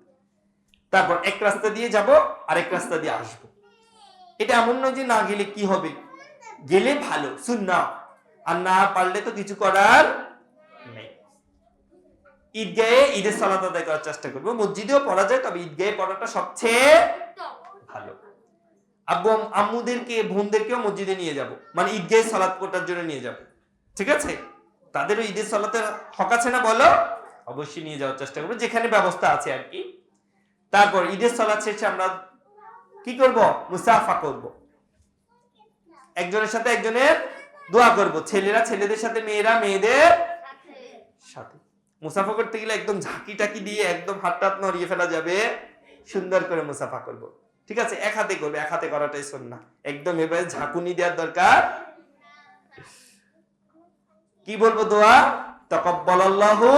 তারপর এক রাস্তা দিয়ে যাব, আরেক রাস্তা দিয়ে আসব। এটা এমন নয় যে না গেলে কি হবে, গেলে ভালো, সুন্নাহ, আর না পারলে তো কিছু করার নেই। ঈদগাহে ঈদের সালাত আদায় করার চেষ্টা করবো, মসজিদেও পড়া যায়, তবে ঈদগাহে পড়াটা সবচেয়ে ভালো। আব্বু আম্মুদেরকে বোনদেরকেও মসজিদে নিয়ে যাব, মানে ঈদগাহে সালাত পড়ার জন্য নিয়ে যাব, ঠিক আছে? তাদেরও ঈদের সালাতের হক আছে না বলো? অবশ্যই নিয়ে যাওয়ার চেষ্টা করবো, যেখানে ব্যবস্থা আছে আর কি। তারপর ঈদের সালাত শেষে আমরা কি করব? মুসাফা করব, একজনের সাথে একজনের দোয়া করব, ছেলেরা ছেলেদের সাথে, মেয়েরা মেয়েদের সাথে। মুসাফা করতে গেলে একদম ঝাঁকি টাকি দিয়ে একদম হাত টাত নড়িয়ে ফেলা যাবে, সুন্দর করে মুসাফা করব, ঠিক আছে? এক হাতে করবে, এক হাতে করাটাই সুন্নাহ, একদম এভাবে ঝাঁকুনি দেওয়ার দরকার। কি বলবো দোয়া? তাকাব্বালাল্লাহু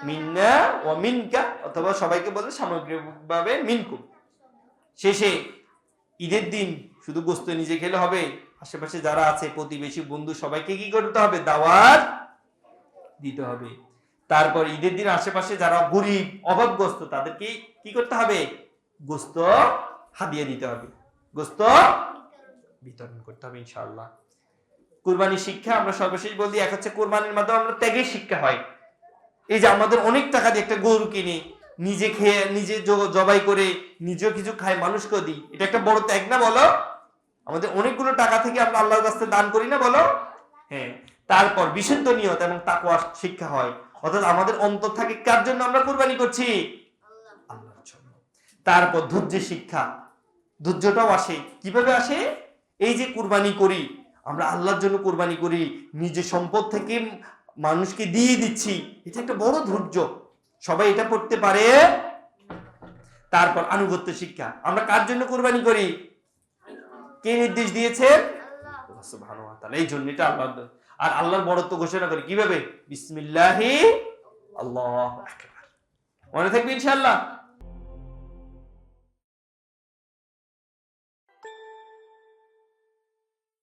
মিন্না ওয়া মিনকা, অথবা সবাইকে বলতে সামগ্রিকভাবে মিনকুম। শেষে ঈদের দিন শুধু গোশত নিজে খেলে হবে, আশেপাশে যারা আছে প্রতিবেশী বন্ধু সবাইকে কি করতে হবে? দাওয়াত দিতে হবে। তারপর ঈদের দিন আশেপাশে যারা গরিব অভাবগ্রস্ত তাদেরকে কি করতে হবে? গোশত হাদিয়া দিতে হবে, গোশত বিতরণ করতে হবে ইনশাআল্লাহ। কুরবানির শিক্ষা আমরা সর্বশেষ বলি, এক হচ্ছে কুরবানির মাধ্যমে আমরা ত্যাগের শিক্ষা হয়। এই যে আমাদের অনেক টাকা দিয়ে একটা গরু কিনে নিজে খেয়ে নিজে জবাই করে নিজেও কিছু খাই, মানুষকেও দিই, এটা একটা বড় ত্যাগ না বলো? আমাদের অনেকগুলো টাকা থেকে আমরা আল্লাহর রাস্তায় দান করি না বলো? হ্যাঁ। তারপর বিশুদ্ধ নিয়ত এবং তাকওয়া শিক্ষা হয়, অর্থাৎ আমাদের অন্তর থাকে কার জন্য আমরা কুরবানি করছি? আল্লাহর জন্য। তারপর ধৈর্যের শিক্ষা, ধৈর্যটাও আসে, কিভাবে আসে? এই যে কুরবানি করি আমরা আল্লাহর জন্য, কুরবানি করি নিজের সম্পদ থেকে মানুষকে দিয়ে দিচ্ছি, এটা একটা বড় ধৈর্য, সবাই এটা পড়তে পারে। তারপর আনুগত্য শিক্ষা, আমরা কার জন্য কুরবানি করি? কে নির্দেশ দিয়েছেন? আল্লাহ সুবহানাহু ওয়া তাআলা। এই জন্য এটা আল্লাহ, আর আল্লাহর বড়ত্ব ঘোষণা করি কিভাবে? বিসমিল্লাহি আল্লাহু আকবার। মনে থাকবে ইনশাআল্লাহ।